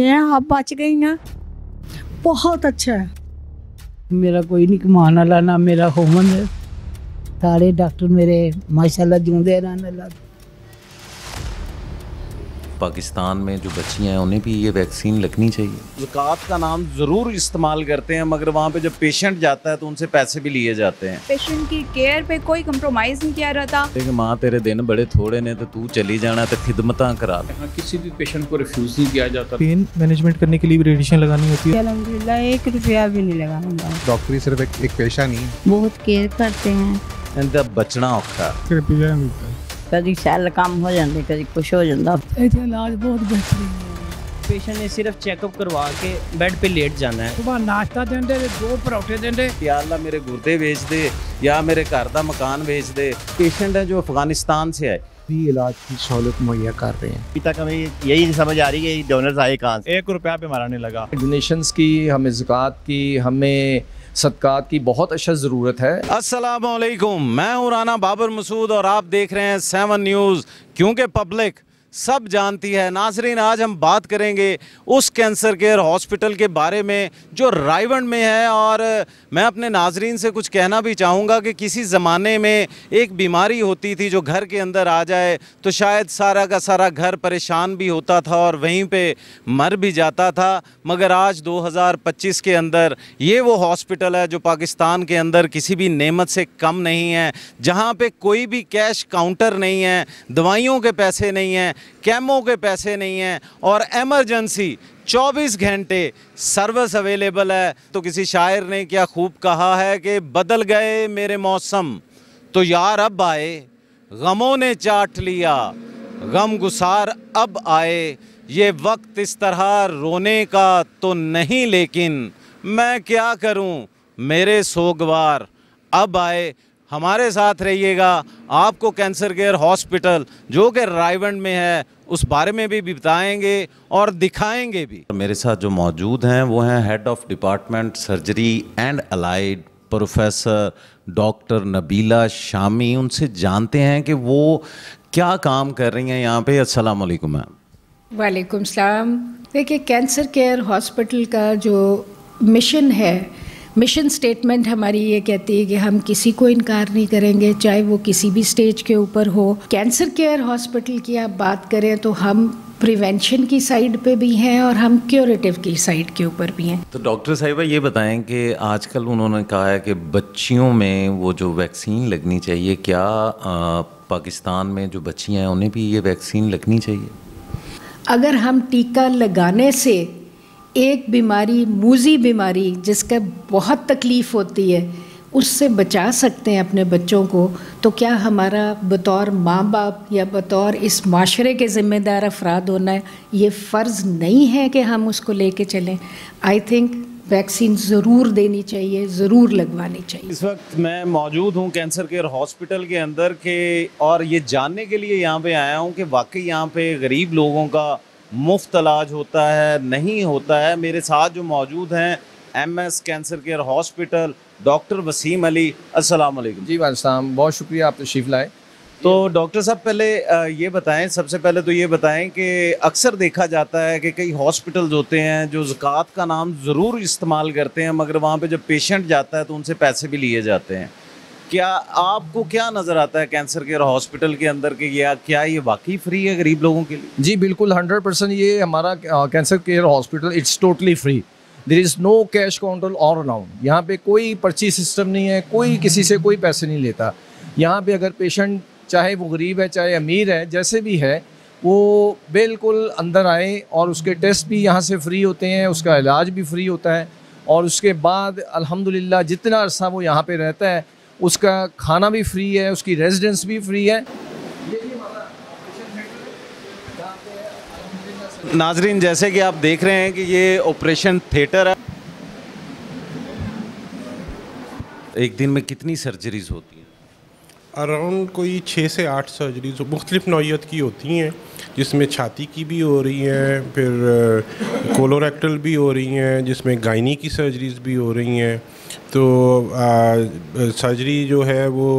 मैं आप बच गई हैं, बहुत अच्छा है। मेरा कोई नहीं कमान वाला, ना मेरा होमन है। सारे डॉक्टर मेरे माशाल्लाह जिंदे रहने अल्लाह। पाकिस्तान में जो बच्चियां हैं उन्हें भी ये वैक्सीन लगनी चाहिए। ज़कात का नाम ज़रूर इस्तेमाल करते हैं, मगर वहाँ पे जब पेशेंट जाता है तो उनसे पैसे भी लिए जाते हैं। पेशेंट की केयर पे कोई कंप्रोमाइज़ नहीं किया रहता। लेकिन माँ तेरे दिन बड़े थोड़े ने तो तू चली जाना तो खिदमतां करा ले। किसी भी पेशेंट को रिफ्यूज़ नहीं किया जाता। पेन मैनेजमेंट करने के लिए भी रेडिएशन लगानी होती है। अल्हम्दुलिल्लाह 1 रुपया भी नहीं लगा हमारा। डॉक्टरी सिर्फ एक पेशा नहीं है, बहुत केयर करते हैं। इनका बचना औखा। कभी सैल कम हो जाते, कभी कुछ हो जाता। इलाज बहुत बेहतरीन है। पेशेंट ने सिर्फ चेकअप करवा के बेड पे लेट जाना है। सुबह नाश्ता देंगे, 2 परोठे देंगे। या अल्लाह मेरे गुर्दे बेच दे या मेरे घर का मकान बेच दे। पेशेंट है जो अफगानिस्तान से आए भी इलाज की सहूलत मुहैया कर रहे हैं। अभी तक हमें यही नहीं समझ आ रही कि डोनर्स आए कहाँ से। 1 रुपया भी हमारा नहीं लगा। डोनेशंस की, हमें ज़कात की, हमें सदकात की बहुत अच्छा ज़रूरत है। अस्सलाम वालेकुम, मैं हूँ राना बाबर मसूद और आप देख रहे हैं 7 न्यूज़, क्योंकि पब्लिक सब जानती है। नाजरीन, आज हम बात करेंगे उस कैंसर केयर हॉस्पिटल के बारे में जो रायवंड में है, और मैं अपने नाजरीन से कुछ कहना भी चाहूँगा कि किसी ज़माने में एक बीमारी होती थी जो घर के अंदर आ जाए तो शायद सारा का सारा घर परेशान भी होता था और वहीं पे मर भी जाता था। मगर आज 2025 के अंदर ये वो हॉस्पिटल है जो पाकिस्तान के अंदर किसी भी नेमत से कम नहीं है, जहाँ पे कोई भी कैश काउंटर नहीं है, दवाइयों के पैसे नहीं हैं, कैमों के पैसे नहीं हैं, और एमरजेंसी 24 घंटे सर्विस अवेलेबल है। तो किसी शायर ने क्या खूब कहा है कि बदल गए मेरे मौसम तो यार अब आए, गमों ने चाट लिया गम गुसार अब आए, ये वक्त इस तरह रोने का तो नहीं, लेकिन मैं क्या करूं मेरे सोगवार अब आए। हमारे साथ रहिएगा, आपको कैंसर केयर हॉस्पिटल जो कि रायवंड में है उस बारे में भी बताएंगे और दिखाएंगे भी। मेरे साथ जो मौजूद हैं वो हैं head of department surgery and allied professor doctor Nabila Shami. उनसे जानते हैं कि वो क्या काम कर रही हैं यहाँ पे। अस्सलाम वालेकुम मैम। वालेकुम सलाम। देखिए, कैंसर केयर हॉस्पिटल का जो मिशन है, मिशन स्टेटमेंट हमारी ये कहती है कि हम किसी को इनकार नहीं करेंगे, चाहे वो किसी भी स्टेज के ऊपर हो। कैंसर केयर हॉस्पिटल की आप बात करें तो हम प्रिवेंशन की साइड पे भी हैं और हम क्यूरेटिव की साइड के ऊपर भी हैं। तो डॉक्टर साहिबा ये बताएं कि आजकल उन्होंने कहा है कि बच्चियों में वो जो वैक्सीन लगनी चाहिए, क्या पाकिस्तान में जो बच्चियाँ हैं उन्हें भी ये वैक्सीन लगनी चाहिए? अगर हम टीका लगाने से एक बीमारी, मूजी बीमारी जिसका बहुत तकलीफ़ होती है, उससे बचा सकते हैं अपने बच्चों को, तो क्या हमारा बतौर माँ बाप या बतौर इस माशरे के ज़िम्मेदार अफराद होना है, ये फ़र्ज़ नहीं है कि हम उसको लेके चलें। आई थिंक वैक्सीन ज़रूर देनी चाहिए, ज़रूर लगवानी चाहिए। इस वक्त मैं मौजूद हूँ कैंसर केयर हॉस्पिटल के अंदर के, और ये जानने के लिए यहाँ पे आया हूँ कि वाकई यहाँ पे गरीब लोगों का मुफ्त इलाज होता है, नहीं होता है। मेरे साथ जो मौजूद हैं MS cancer care hospital doctor Waseem Ali. अस्सलाम वालेकुम। जी वालेकुम, बहुत शुक्रिया आप तशरीफ़ लाए। तो डॉक्टर साहब, पहले ये बताएं, सबसे पहले तो ये बताएं कि अक्सर देखा जाता है कि कई हॉस्पिटल्स होते हैं जो ज़कात का नाम ज़रूर इस्तेमाल करते हैं, मगर वहाँ पे जब पेशेंट जाता है तो उनसे पैसे भी लिए जाते हैं। क्या आपको क्या नज़र आता है कैंसर केयर हॉस्पिटल के अंदर कि क्या ये वाकई फ्री है गरीब लोगों के लिए? जी बिल्कुल, 100% ये हमारा cancer care hospital it's totally free. There is no cash counter or around. यहाँ पे कोई पर्ची सिस्टम नहीं है, कोई किसी से कोई पैसे नहीं लेता। यहाँ पे अगर पेशेंट चाहे वो गरीब है चाहे अमीर है, जैसे भी है, वो बिल्कुल अंदर आए और उसके टेस्ट भी यहाँ से फ्री होते हैं, उसका इलाज भी फ्री होता है, और उसके बाद अल्हम्दुलिल्लाह जितना अरसा वो यहाँ पे रहता है उसका खाना भी फ्री है, उसकी रेजिडेंस भी फ्री है। नाजरीन, जैसे कि आप देख रहे हैं कि ये ऑपरेशन थिएटर है। एक दिन में कितनी सर्जरीज होती हैं? अराउंड कोई 6 से 8 सर्जरीज मुख्तलिफ नौइयत की होती हैं, जिसमें छाती की भी हो रही हैं, फिर कोलोरेक्टल भी हो रही हैं, जिसमें गायनी की सर्जरीज भी हो रही हैं। तो सर्जरी जो है वो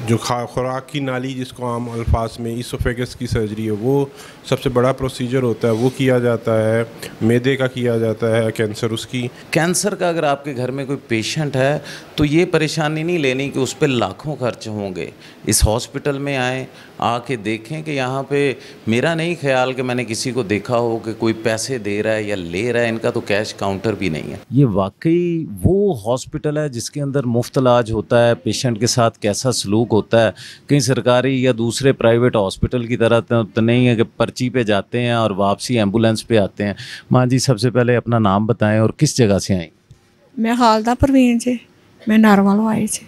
जो खुराक की नाली जिसको आम अल्फाज में ईसोफेगस की सर्जरी है, वो सबसे बड़ा प्रोसीजर होता है, वो किया जाता है। मैदे का किया जाता है कैंसर उसकी। कैंसर का अगर आपके घर में कोई पेशेंट है तो ये परेशानी नहीं लेनी कि उस पर लाखों खर्च होंगे। इस हॉस्पिटल में आए, आके देखें कि यहाँ पे मेरा नहीं ख्याल कि मैंने किसी को देखा हो कि कोई पैसे दे रहा है या ले रहा है। इनका तो कैश काउंटर भी नहीं है। ये वाकई वो हॉस्पिटल है जिसके अंदर मुफ्त इलाज होता है। पेशेंट के साथ कैसा सलूक होता है, कहीं सरकारी या दूसरे प्राइवेट हॉस्पिटल की तरह तो नहीं है कि पर्ची पे जाते हैं और वापसी एम्बुलेंस पे आते हैं। माँ जी, सबसे पहले अपना नाम बताएं और किस जगह से आई? मैं खालदा परवीन जी, मैं नारवालों आई जी।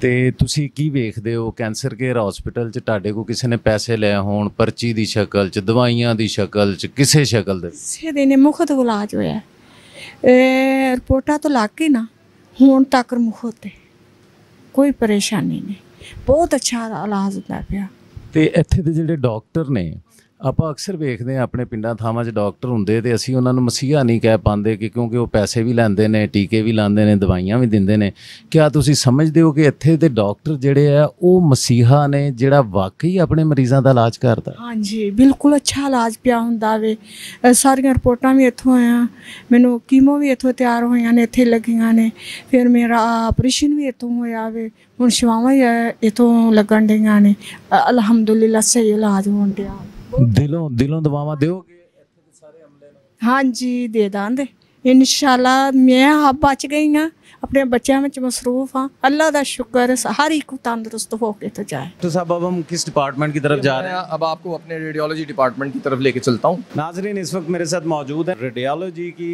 ਤੇ ਤੁਸੀਂ ਕੀ ਵੇਖਦੇ ਹੋ ਕੈਂਸਰ ਕੇਅਰ ਹਸਪੀਟਲ 'ਚ ਤੁਹਾਡੇ ਕੋ ਕਿਸੇ ਨੇ ਪੈਸੇ ਲਏ ਹੋਣ ਪਰਚੀ ਦੀ ਸ਼ਕਲ 'ਚ, ਦਵਾਈਆਂ ਦੀ ਸ਼ਕਲ 'ਚ, ਕਿਸੇ ਸ਼ਕਲ ਦੇ? ਸਿਹਦੇ ਨੇ ਮੁਫਤ ਇਲਾਜ ਹੋਇਆ। ਰਿਪੋਰਟਾਂ ਤੋਂ ਲੱਗ ਕੇ ਨਾ ਹੁਣ ਤੱਕ ਮੁਫਤ ਕੋਈ ਪਰੇਸ਼ਾਨੀ ਨਹੀਂ, ਬਹੁਤ ਅੱਛਾ ਇਲਾਜ ਹੁੰਦਾ ਪਿਆ। ਤੇ ਇੱਥੇ ਦੇ ਜਿਹੜੇ ਡਾਕਟਰ ਨੇ, ਆਪਾਂ ਅਕਸਰ ਵੇਖਦੇ ਹਾਂ ਆਪਣੇ ਪਿੰਡਾਂ ਥਾਵਾਂ 'ਚ ਡਾਕਟਰ ਹੁੰਦੇ ਤੇ ਅਸੀਂ ਉਹਨਾਂ ਨੂੰ ਮਸੀਹਾ ਨਹੀਂ ਕਹਿ ਪਾਉਂਦੇ ਕਿ ਕਿਉਂਕਿ ਉਹ ਪੈਸੇ ਵੀ ਲੈਂਦੇ ਨੇ, ਟੀਕੇ ਵੀ ਲਾਉਂਦੇ ਨੇ, ਦਵਾਈਆਂ ਵੀ ਦਿੰਦੇ ਨੇ। ਕਿਆ ਤੁਸੀਂ ਸਮਝਦੇ ਹੋ ਕਿ ਇੱਥੇ ਦੇ ਡਾਕਟਰ ਜਿਹੜੇ ਆ ਉਹ ਮਸੀਹਾ ਨੇ ਜਿਹੜਾ ਵਾਕਈ ਆਪਣੇ ਮਰੀਜ਼ਾਂ ਦਾ ਇਲਾਜ ਕਰਦਾ? ਹਾਂਜੀ, ਬਿਲਕੁਲ ਅੱਛਾ ਇਲਾਜ ਪਿਆ ਹੁੰਦਾ ਵੇ। ਸਾਰੀਆਂ ਰਿਪੋਰਟਾਂ ਵੀ ਇੱਥੋਂ ਆਇਆ, ਮੈਨੂੰ ਕੀਮੋ ਵੀ ਇੱਥੋਂ ਤਿਆਰ ਹੋਈਆਂ ਨੇ, ਇੱਥੇ ਲੱਗੀਆਂ ਨੇ। ਫਿਰ ਮੇਰਾ ਆਪਰੇਸ਼ਨ ਵੀ ਇੱਥੋਂ ਹੋਇਆ ਵੇ, ਹੁਣ ਸ਼ਵਾਵਾਂ ਇੱਥੋਂ ਲੱਗਣ ਡੀਆਂ ਨੇ। ਅਲਹਮਦੁਲਿਲਾ ਸਹੀ ਇਲਾਜ ਹੋਣ ਡਿਆ। ਦਿਲੋਂ ਦਵਾਵਾਂ ਦਿਓਗੇ ਇੱਥੇ ਦੇ ਸਾਰੇ ਅਮਲੇ ਨੂੰ? ਹਾਂਜੀ, ਦੇ ਦਾਂਗੇ ਇਨਸ਼ਾਅੱਲਾ। ਮੈਂ ਆਪ ਬਚ ਗਈ ਹਾਂ, अपने बच्चों में मसरूफ़ हाँ। अल्लाह का शुक्र, हर एक तंदुरुस्त होके तो जाए। तो साहब अब हम किस डिपार्टमेंट की तरफ जा रहे हैं? अब आपको अपने रेडियोलॉजी डिपार्टमेंट की तरफ लेके चलता हूँ। नाजरीन, इस वक्त मेरे साथ मौजूद है रेडियोलॉजी की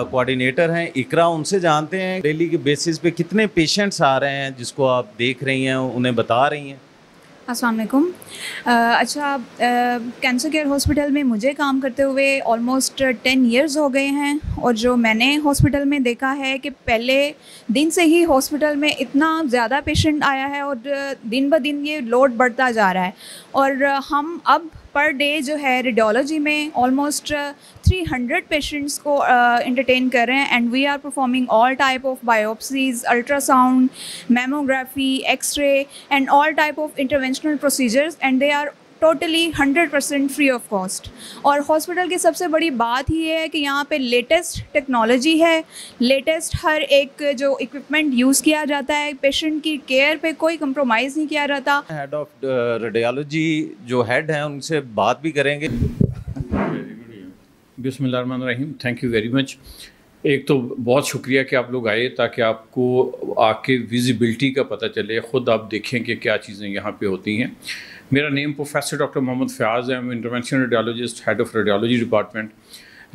कोऑर्डिनेटर हैं इकरा। उनसे जानते हैं डेली के बेसिस पे कितने पेशेंट्स आ रहे हैं जिसको आप देख रही हैं, उन्हें बता रही हैं। अस्सलाम वालेकुम। अच्छा, कैंसर केयर हॉस्पिटल में मुझे काम करते हुए ऑलमोस्ट 10 इयर्स हो गए हैं। और जो मैंने हॉस्पिटल में देखा है कि पहले दिन से ही हॉस्पिटल में इतना ज़्यादा पेशेंट आया है और दिन ब दिन ये लोड बढ़ता जा रहा है। और हम अब पर डे जो है रेडियोलॉजी में ऑलमोस्ट 300 पेशेंट्स को एंटरटेन कर रहे हैं। And we are performing all type of biopsies, ultrasound, mammography, x-ray and all type of interventional procedures, and they are totally 100% free of cost. और हॉस्पिटल की सबसे बड़ी बात ही है कि यहाँ पे लेटेस्ट टेक्नोलॉजी है, लेटेस्ट हर एक जो इक्विपमेंट यूज़ किया जाता है। पेशेंट की केयर पे कोई कंप्रोमाइज़ नहीं किया जाता। हेड ऑफ रेडियोलॉजी जो हेड हैं उनसे बात भी करेंगे। बिस्मिल्लाहिर्रहमानिर्रहीम, थैंक यू वेरी मच। एक तो बहुत शुक्रिया कि आप लोग आए ताकि आपको आके विजिबिलिटी का पता चले, ख़ुद आप देखें कि क्या चीज़ें यहाँ पे होती हैं। मेरा name professor doctor Mohammed Fayaz है। मैं interventional radiologist, head of radiology department.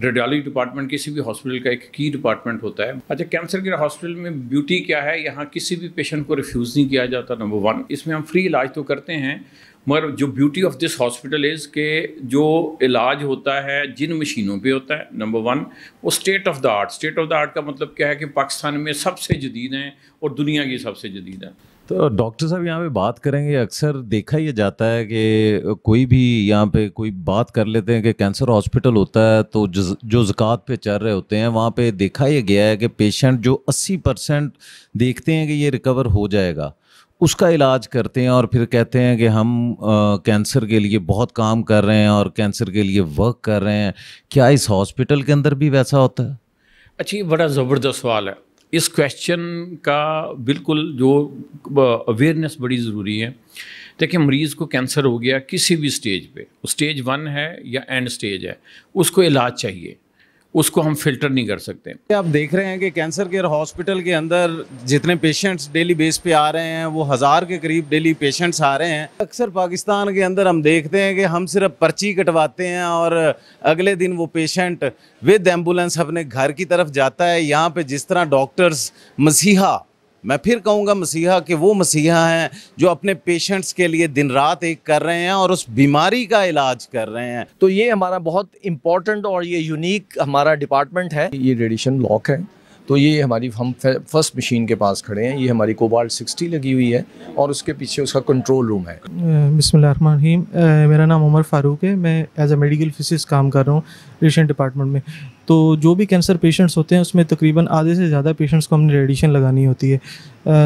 Radiology department किसी भी हॉस्पिटल का एक की डिपार्टमेंट होता है। अच्छा, कैंसर केयर हॉस्पिटल में ब्यूटी क्या है, यहाँ किसी भी पेशेंट को रिफ्यूज़ नहीं किया जाता। नंबर 1, इसमें हम फ्री इलाज तो करते हैं, मगर जो beauty of this hospital is के जो इलाज होता है जिन मशीनों पे होता है, नंबर 1 वो state of the art. State of the art का मतलब क्या है कि पाकिस्तान में सबसे जदीद हैं और दुनिया की सबसे जदीद हैं। तो डॉक्टर साहब यहाँ पे बात करेंगे, अक्सर देखा ये जाता है कि कोई भी यहाँ पे कोई बात कर लेते हैं कि कैंसर हॉस्पिटल होता है तो जो ज़कात पे चल रहे होते हैं वहाँ पे देखा ये गया है कि पेशेंट जो 80% देखते हैं कि ये रिकवर हो जाएगा, उसका इलाज करते हैं और फिर कहते हैं कि हम कैंसर के लिए बहुत काम कर रहे हैं और कैंसर के लिए वर्क कर रहे हैं। क्या इस हॉस्पिटल के अंदर भी वैसा होता है? अच्छा, ये बड़ा ज़बरदस्त सवाल है। इस क्वेश्चन का बिल्कुल जो अवेयरनेस बड़ी ज़रूरी है। देखिए, मरीज़ को कैंसर हो गया किसी भी स्टेज पे, स्टेज 1 है या एंड स्टेज है, उसको इलाज चाहिए, उसको हम फिल्टर नहीं कर सकते। आप देख रहे हैं कि कैंसर केयर हॉस्पिटल के अंदर जितने पेशेंट्स डेली बेस पे आ रहे हैं वो 1000 के करीब डेली पेशेंट्स आ रहे हैं। अक्सर पाकिस्तान के अंदर हम देखते हैं कि हम सिर्फ पर्ची कटवाते हैं और अगले दिन वो पेशेंट विद एम्बुलेंस अपने घर की तरफ जाता है। यहाँ पे जिस तरह डॉक्टर्स मसीहा, मैं फिर कहूँगा मसीहा, कि वो मसीहा हैं जो अपने पेशेंट्स के लिए दिन रात एक कर रहे हैं और उस बीमारी का इलाज कर रहे हैं। तो ये हमारा बहुत इम्पॉर्टेंट और ये यूनिक हमारा डिपार्टमेंट है। ये रेडिएशन लॉक है, तो ये हमारी, हम फर्स्ट मशीन के पास खड़े हैं। ये हमारी कोबाल्ट 60 लगी हुई है और उसके पीछे उसका कंट्रोल रूम है। बिस्मिल्लाहिर्रहमानिर्रहीम, मेरा नाम उमर फ़ारूक है। मैं एज अ मेडिकल फिजिसिस्ट काम कर रहा हूँ रेडिएशन डिपार्टमेंट में। तो जो भी कैंसर पेशेंट्स होते हैं उसमें तकरीबन आधे से ज़्यादा पेशेंट्स को हमने रेडिएशन लगानी होती है।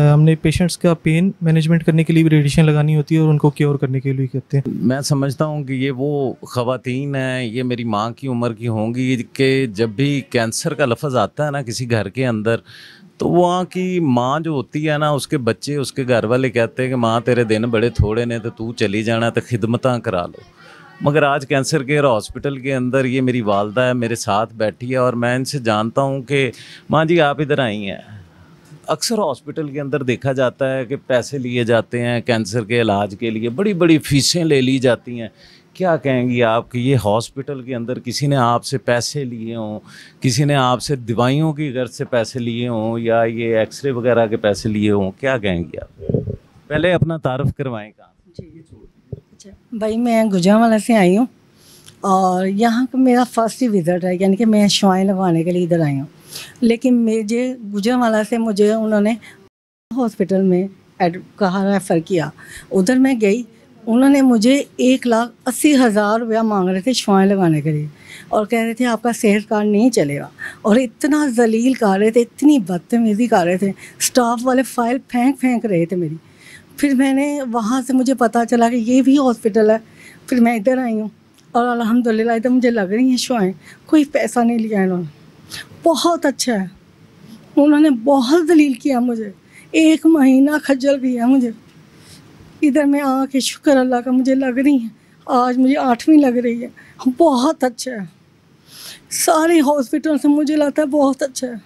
हमने पेशेंट्स का पेन मैनेजमेंट करने के लिए भी रेडिएशन लगानी होती है और उनको क्योर करने के लिए करते हैं। मैं समझता हूँ कि ये वो ख़वातीन हैं, ये मेरी माँ की उम्र की होंगी कि जब भी कैंसर का लफ्ज़ आता है ना किसी घर के अंदर, तो वहाँ की माँ जो होती है ना, उसके बच्चे, उसके घर वाले कहते हैं कि माँ तेरे दिन बड़े थोड़े ने, तो तू चली जाना तो खिदमतां करा लो। मगर आज कैंसर केयर हॉस्पिटल के अंदर ये मेरी वालदा है, मेरे साथ बैठी है और मैं इनसे जानता हूँ कि माँ जी आप इधर आई हैं। अक्सर हॉस्पिटल के अंदर देखा जाता है कि पैसे लिए जाते हैं कैंसर के इलाज के लिए, बड़ी बड़ी फीसें ले ली जाती हैं। क्या कहेंगी आप कि ये हॉस्पिटल के अंदर किसी ने आपसे पैसे लिए हों, किसी ने आपसे दवाइयों की गर्ज से पैसे लिए हों, या ये एक्सरे वगैरह के पैसे लिए हों, क्या कहेंगी आप? पहले अपना तारुफ करवाएं। कहाँ भाई मैं गुजरांवाला से आई हूँ और यहाँ का मेरा फर्स्ट ही विज़िट है, यानी कि मैं शुआएं लगवाने के लिए इधर आई हूँ। लेकिन मुझे गुजरांवाला से मुझे उन्होंने हॉस्पिटल में कहा रेफ़र किया। उधर मैं गई, उन्होंने मुझे 1,80,000 रुपया मांग रहे थे शुआएं लगाने के लिए और कह रहे थे आपका सेहत कार्ड नहीं चलेगा, और इतना जलील कर रहे थे, इतनी बदतमीज़ी कर रहे थे। स्टाफ वाले फ़ाइल फेंक रहे थे मेरी। फिर मैंने वहाँ से मुझे पता चला कि ये भी हॉस्पिटल है, फिर मैं इधर आई हूँ और अल्हम्दुलिल्लाह इधर मुझे लग रही हैं शुआएं। कोई पैसा नहीं लिया इन्होंने, बहुत अच्छा है। उन्होंने बहुत दलील किया मुझे, 1 महीना खज्जल किया मुझे। इधर मैं आके शुक्र अल्लाह का मुझे लग रही है, आज मुझे 8वीं लग रही है। बहुत अच्छा है, सारे हॉस्पिटल से मुझे लगता है बहुत अच्छा है।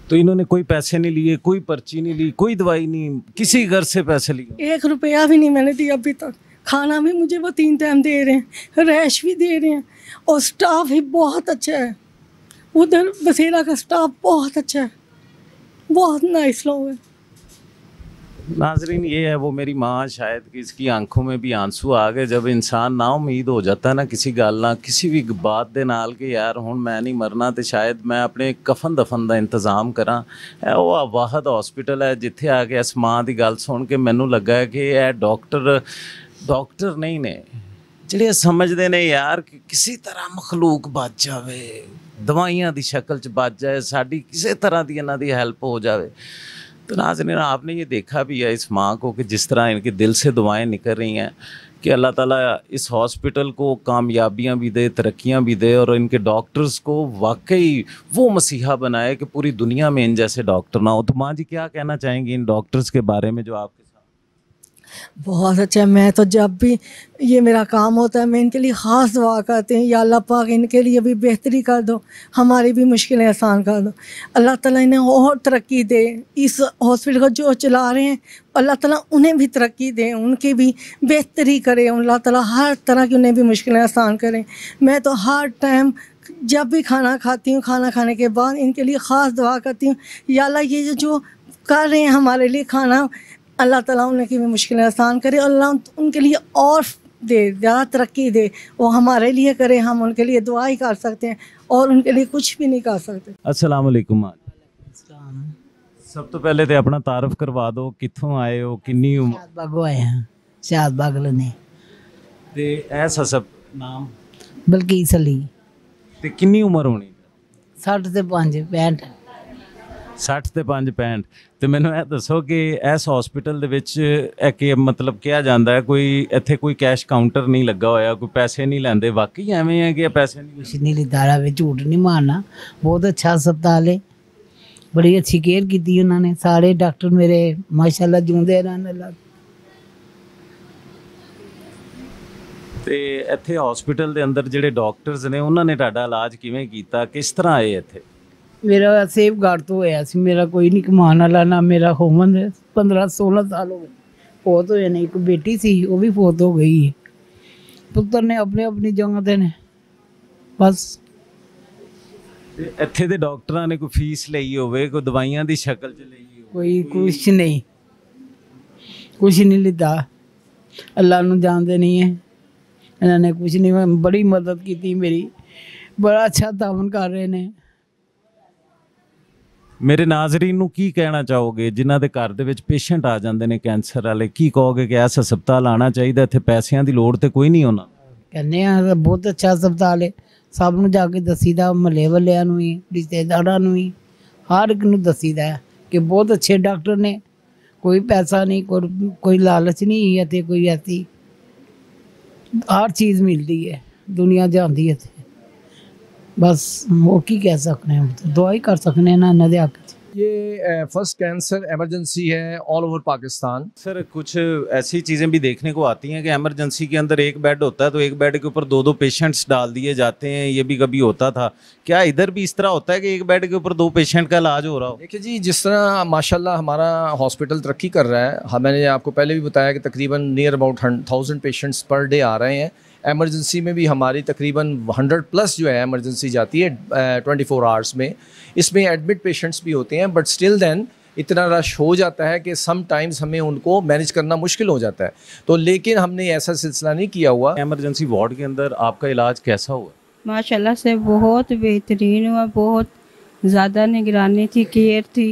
तो इन्होंने कोई पैसे नहीं लिए, कोई पर्ची नहीं ली, कोई दवाई नहीं, किसी घर से पैसे लिए? 1 रुपया भी नहीं मैंने दिया अभी तक। खाना भी मुझे वो 3 टाइम दे रहे हैं, रैश भी दे रहे हैं, और स्टाफ भी बहुत अच्छा है। उधर बसेरा का स्टाफ बहुत अच्छा है, बहुत नाइस लोग हैं। नाजरीन, ये है वो मेरी माँ, शायद कि इसकी आंखों में भी आंसू आ गए जब इंसान ना उम्मीद हो जाता है ना किसी गल ना, किसी भी बात दे नाल कि यार हुण मैं नहीं मरना तो शायद मैं अपने कफन दफन का इंतजाम करा। वो वाहद हॉस्पिटल है जिथे आके इस माँ की गल सुन के मैनू लगा है कि यह डॉक्टर नहीं ने ਜਿਹੜੇ समझते ने यार कि किसी तरह मखलूक बच जाए, दवाइयां की शक्ल च बच जाए, साड़ी किसी तरह की इन्हां दी हेल्प हो जाए। तो नाज़रीन, आपने ये देखा भी है इस माँ को कि जिस तरह इनके दिल से दुआएं निकल रही हैं कि अल्लाह ताला इस हॉस्पिटल को कामयाबियाँ भी दे, तरक्कियाँ भी दे, और इनके डॉक्टर्स को वाकई वो मसीहा बनाए कि पूरी दुनिया में इन जैसे डॉक्टर ना हो। तो माँ जी क्या कहना चाहेंगी इन डॉक्टर्स के बारे में जो आपके साथ? बहुत अच्छा है। मैं तो जब भी ये मेरा काम होता है मैं इनके लिए ख़ास दुआ करती हूँ, या अल्लाह पाक इनके लिए भी बेहतरी कर दो, हमारी भी मुश्किलें आसान कर दो। अल्लाह ताला इन्हें और तरक्की दे, इस हॉस्पिटल को जो चला रहे हैं अल्लाह ताला उन्हें भी तरक्की दे, उनकी भी बेहतरी करे, अल्लाह ताला हर तरह की उन्हें भी मुश्किलें आसान करें। मैं तो हर टाइम जब भी खाना खाती हूँ, खाना खाने के बाद इनके लिए ख़ास दुआ करती हूँ, या अल्लाह ये जो कर रहे हैं हमारे लिए खाना, अल्लाह ताला उनकी भी मुश्किलें आसान करे, अल्लाह उनके लिए और दे, ज़्यादा तरक्की दे। वो हमारे लिए करे, हम उनके लिए दुआ ही कर सकते हैं और उनके लिए कुछ भी नहीं कर सकते। अस्सलाम वालेकुम। सब तो पहले तो अपना तारुफ करवा दो, कित्थों आए हो, किन्नी उम्र? शादबागों आए हैं, शादबाग ने। ते ऐसा सब नाम? बल्कीस अली। ते किन्नी उम्र होनी? 60 ਤੇ 5 65। 60 ਤੇ 5 65। ਤੇ ਮੈਨੂੰ ਇਹ ਦੱਸੋ ਕਿ ਇਸ ਹਸਪੀਟਲ ਦੇ ਵਿੱਚ ਕਿ ਮਤਲਬ ਕਿਹਾ ਜਾਂਦਾ ਹੈ ਕੋਈ ਇੱਥੇ ਕੋਈ ਕੈਸ਼ ਕਾਊਂਟਰ ਨਹੀਂ ਲੱਗਾ ਹੋਇਆ, ਕੋਈ ਪੈਸੇ ਨਹੀਂ ਲੈਂਦੇ, ਵਾਕਈ ਐਵੇਂ ਹੈ ਕਿ ਪੈਸੇ ਨਹੀਂ? कुछ नहीं लेता रहा, झूठ नहीं मारना। बहुत अच्छा अस्पताल है, बड़ी अच्छी केयर की उन्होंने, सारे डॉक्टर मेरे माशाल्लाह जिਉਂਦੇ रहन। अल्लाह ਤੇ ਇੱਥੇ ਹਸਪੀਟਲ ਦੇ ਅੰਦਰ ਜਿਹੜੇ ਡਾਕਟਰਸ ਨੇ ਉਹਨਾਂ ਨੇ ਤੁਹਾਡਾ ਇਲਾਜ ਕਿਵੇਂ ਕੀਤਾ, ਕਿਸ ਤਰ੍ਹਾਂ ਆਏ ਇੱਥੇ? मेरा सेफ गार्ड तो होया सी, मेरा कोई नहीं कमान वाला ना, मेरा होमन 15-16 साल हो गए फौत होए ने। एक बेटी सी वो भी फौत हो गई है, पुत्र ने अपने अपनी जगह ते ने बस। ਇੱਥੇ ਦੇ ਡਾਕਟਰਾਂ ਨੇ ਕੋਈ ਫੀਸ ਲਈ ਹੋਵੇ, ਕੋਈ ਦਵਾਈਆਂ ਦੀ ਸ਼ਕਲ 'ਚ ਲਈ ਹੋਵੇ? कोई कुछ नहीं, कुछ नहीं लिता। अल्लाह नू जानते नहीं है, इन्होंने कुछ नहीं, बड़ी मदद की मेरी, बड़ा अच्छा तावन कर रहे ने। ਮੇਰੇ ਨਾਜ਼ਰੀਨ ਨੂੰ ਕੀ ਕਹਿਣਾ ਚਾਹੋਗੇ ਜਿਨ੍ਹਾਂ ਦੇ ਘਰ ਦੇ ਵਿੱਚ ਪੇਸ਼ੈਂਟ ਆ ਜਾਂਦੇ ਨੇ ਕੈਂਸਰ ਵਾਲੇ? ਕੀ ਕਹੋਗੇ ਕਿ ਇਸ ਹਸਪਤਾਲ ਆਉਣਾ ਚਾਹੀਦਾ, ਇੱਥੇ ਪੈਸਿਆਂ ਦੀ ਲੋੜ ਤੇ ਕੋਈ ਨਹੀਂ ਉਹਨਾਂ? कहने बहुत अच्छा अस्पताल है, ਸਭ ਨੂੰ ਜਾ ਕੇ ਦੱਸੀਦਾ, ਮਹੱਲੇ ਵਾਲਿਆਂ ਨੂੰ ਵੀ, ਰਿਸ਼ਤੇਦਾਰਾਂ ਨੂੰ ਵੀ, ਹਰ ਇੱਕ ਨੂੰ ਦੱਸੀਦਾ ਹੈ ਕਿ ਬਹੁਤ ਅੱਛੇ ਡਾਕਟਰ ਨੇ, ਕੋਈ ਪੈਸਾ ਨਹੀਂ, ਕੋਈ ਲਾਲਚ ਨਹੀਂ ਅਤੇ ਕੋਈ ਐਸੀ हर चीज़ मिलती है, दुनिया जाती है। बस वो की कह सकते हैं, दुआ ही कर सकते हैं ना इन्हों के हक। ये फर्स्ट कैंसर एमरजेंसी है ऑल ओवर पाकिस्तान। सर कुछ ऐसी चीज़ें भी देखने को आती हैं कि एमरजेंसी के अंदर एक बेड होता है तो एक बेड के ऊपर 2-2 पेशेंट्स डाल दिए जाते हैं, ये भी कभी होता था। क्या इधर भी इस तरह होता है कि एक बेड के ऊपर 2 पेशेंट का इलाज हो रहा हो? देखिए जी, जिस तरह माशाल्लाह हमारा हॉस्पिटल तरक्की कर रहा है, मैंने आपको पहले भी बताया कि तकरीबन near about 1000 patients per day आ रहे हैं। एमरजेंसी में भी हमारी तकरीबन 100+ जो है एमरजेंसी जाती है 24 आवर्स में। इसमें एडमिट पेशेंट्स भी होते हैं, बट स्टिल देन इतना रश हो जाता है कि सम टाइम्स हमें उनको मैनेज करना मुश्किल हो जाता है। तो लेकिन हमने ऐसा सिलसिला नहीं किया हुआ। एमरजेंसी वार्ड के अंदर आपका इलाज कैसा हुआ? माशाल्लाह से बहुत बेहतरीन हुआ, बहुत ज़्यादा निगरानी थी, केयर थी,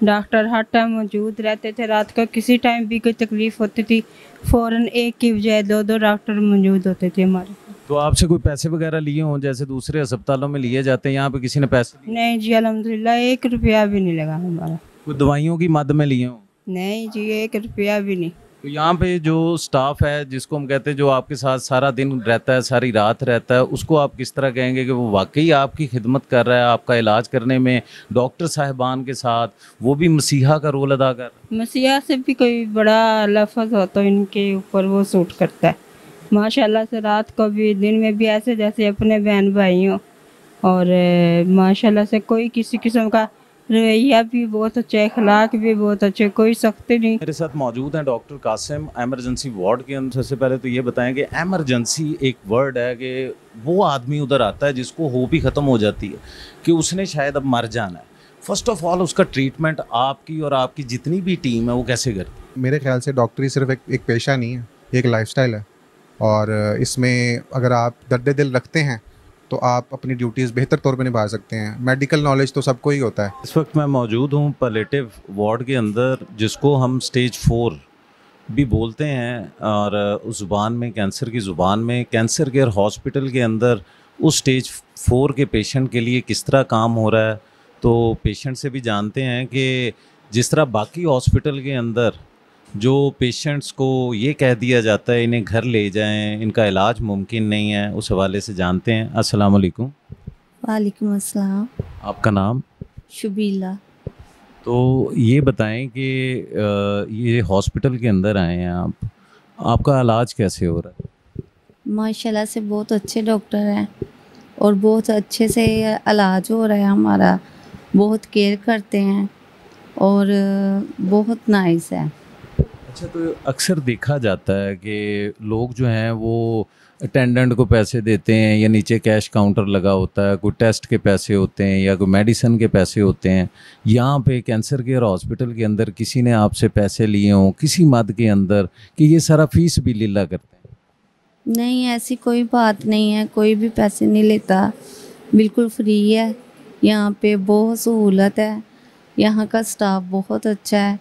डॉक्टर हर टाइम मौजूद रहते थे। रात का किसी टाइम भी कोई तकलीफ़ होती थी, फ़ौरन एक की बजाय 2-2 डॉक्टर मौजूद होते थे हमारे। तो आपसे कोई पैसे वगैरह लिए हों जैसे दूसरे अस्पतालों में लिए जाते हैं, यहाँ पे किसी ने पैसे लिए? नहीं जी, अल्हम्दुलिल्लाह 1 रुपया भी नहीं लगा हमारा। कोई दवाइयों की मद में लिए हों? नहीं जी, 1 रुपया भी नहीं। तो यहाँ पे जो स्टाफ है जिसको हम कहते हैं जो आपके साथ सारा दिन रहता है, सारी रात रहता है, उसको आप किस तरह कहेंगे कि वो वाकई आपकी खिदमत कर रहा है, आपका इलाज करने में डॉक्टर साहिबान के साथ वो भी मसीहा का रोल अदा कर रहा है? मसीहा से भी कोई बड़ा लफ्ज़ हो तो इनके ऊपर वो सूट करता है। माशाल्लाह से रात को भी दिन में भी ऐसे जैसे अपने बहन भाई हों, और माशाल्लाह से कोई किसी किस्म का रवैया भी बहुत अच्छे, अखलाक भी बहुत अच्छे, कोई सख्ती नहीं। मेरे साथ मौजूद हैं डॉक्टर कासिम एमरजेंसी वार्ड के अंदर। सबसे पहले तो ये बताएं कि एमरजेंसी एक वर्ड है कि वो आदमी उधर आता है जिसको होप ही ख़त्म हो जाती है कि उसने शायद अब मर जाना है। फर्स्ट ऑफ ऑल उसका ट्रीटमेंट आपकी और आपकी जितनी भी टीम है वो कैसे करती है? मेरे ख्याल से डॉक्टरी सिर्फ एक पेशा नहीं है, एक लाइफस्टाइल है, और इसमें अगर आप दर्द दिल रखते हैं तो आप अपनी ड्यूटीज़ बेहतर तौर पे निभा सकते हैं। मेडिकल नॉलेज तो सबको ही होता है। इस वक्त मैं मौजूद हूँ पैलेटिव वार्ड के अंदर, जिसको हम स्टेज 4 भी बोलते हैं, और उस ज़ुबान में, कैंसर की ज़ुबान में, कैंसर केयर हॉस्पिटल के अंदर उस स्टेज 4 के पेशेंट के लिए किस तरह काम हो रहा है। तो पेशेंट से भी जानते हैं कि जिस तरह बाकी हॉस्पिटल के अंदर जो पेशेंट्स को ये कह दिया जाता है इन्हें घर ले जाएं, इनका इलाज मुमकिन नहीं है, उस हवाले से जानते हैं। अस्सलाम वालेकुम। वालेकुम अस्सलाम। आपका नाम? शुबीला। तो ये बताएं कि ये हॉस्पिटल के अंदर आए हैं आप, आपका इलाज कैसे हो रहा है? माशाल्लाह से बहुत अच्छे डॉक्टर हैं और बहुत अच्छे से इलाज हो रहा है हमारा, बहुत केयर करते हैं और बहुत नाइस है। अच्छा, तो अक्सर देखा जाता है कि लोग जो हैं वो अटेंडेंट को पैसे देते हैं, या नीचे कैश काउंटर लगा होता है, कोई टेस्ट के पैसे होते हैं या कोई मेडिसिन के पैसे होते हैं। यहाँ पे कैंसर केयर हॉस्पिटल के अंदर किसी ने आपसे पैसे लिए हों किसी मद के अंदर कि ये सारा फीस भी लीला करते हैं? नहीं, ऐसी कोई बात नहीं है, कोई भी पैसे नहीं लेता, बिल्कुल फ्री है। यहाँ पे बहुत सहूलत है, यहाँ का स्टाफ बहुत अच्छा है,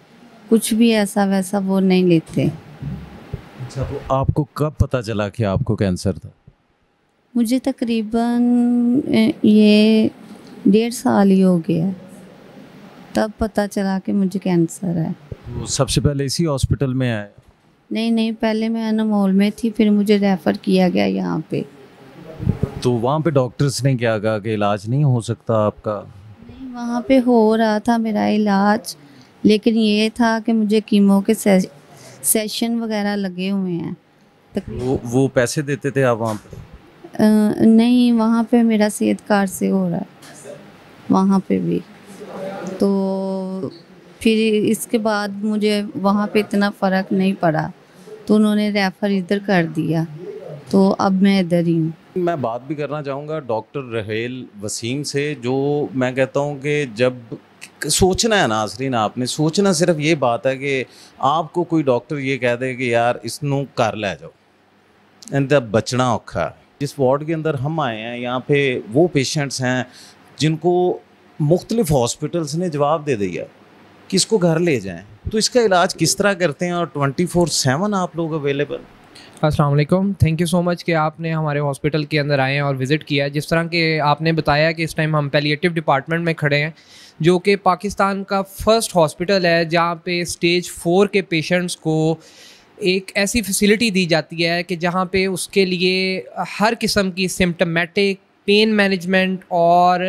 कुछ भी ऐसा वैसा वो नहीं लेते। अच्छा, तो आपको कब पता चला कि आपको कैंसर था? मुझे तकरीबन ये 1.5 साल ही हो गया, तब पता चला कि मुझे कैंसर है। तो सबसे पहले इसी हॉस्पिटल में आए? नहीं, पहले मैं अनमोल में थी, फिर मुझे रेफ़र किया गया यहाँ पे। तो वहाँ पे डॉक्टर्स ने क्या कहा कि इलाज नहीं हो सकता आपका? नहीं, वहाँ पे हो रहा था मेरा इलाज, लेकिन ये था कि मुझे कीमो के सेशन वगैरह लगे हुए हैं। वो पैसे देते थे आप वहाँ पे? नहीं, वहाँ पे मेरा सेहत कार्ड से हो रहा है, वहाँ पे भी। तो फिर इसके बाद मुझे वहाँ पे इतना फ़र्क नहीं पड़ा, तो उन्होंने रेफ़र इधर कर दिया, तो अब मैं इधर ही हूँ। मैं बात भी करना चाहूँगा डॉक्टर रहेल वसीम से, जो मैं कहता हूँ कि जब सोचना है नाज़रीन, आपने सोचना सिर्फ ये बात है कि आपको कोई डॉक्टर ये कह दे कि यार इसनू कर ले जाओ, इनका बचना औखा है। जिस वार्ड के अंदर हम आए हैं यहाँ पे वो पेशेंट्स हैं जिनको मुख्तलिफ हॉस्पिटल्स ने जवाब दे दिया कि इसको घर ले जाएं, तो इसका इलाज किस तरह करते हैं और 24/7 आप लोग अवेलेबल? अस्सलाम वालेकुम, थैंक यू सो मच कि आपने हमारे हॉस्पिटल के अंदर आए हैं और विज़िट किया। जिस तरह के आपने बताया कि इस टाइम हम पैलिएटिव डिपार्टमेंट में खड़े हैं, जो कि पाकिस्तान का फ़र्स्ट हॉस्पिटल है जहाँ पे स्टेज 4 के पेशेंट्स को एक ऐसी फैसिलिटी दी जाती है कि जहाँ पे उसके लिए हर किस्म की सिम्टमेटिक पेन मैनेजमेंट और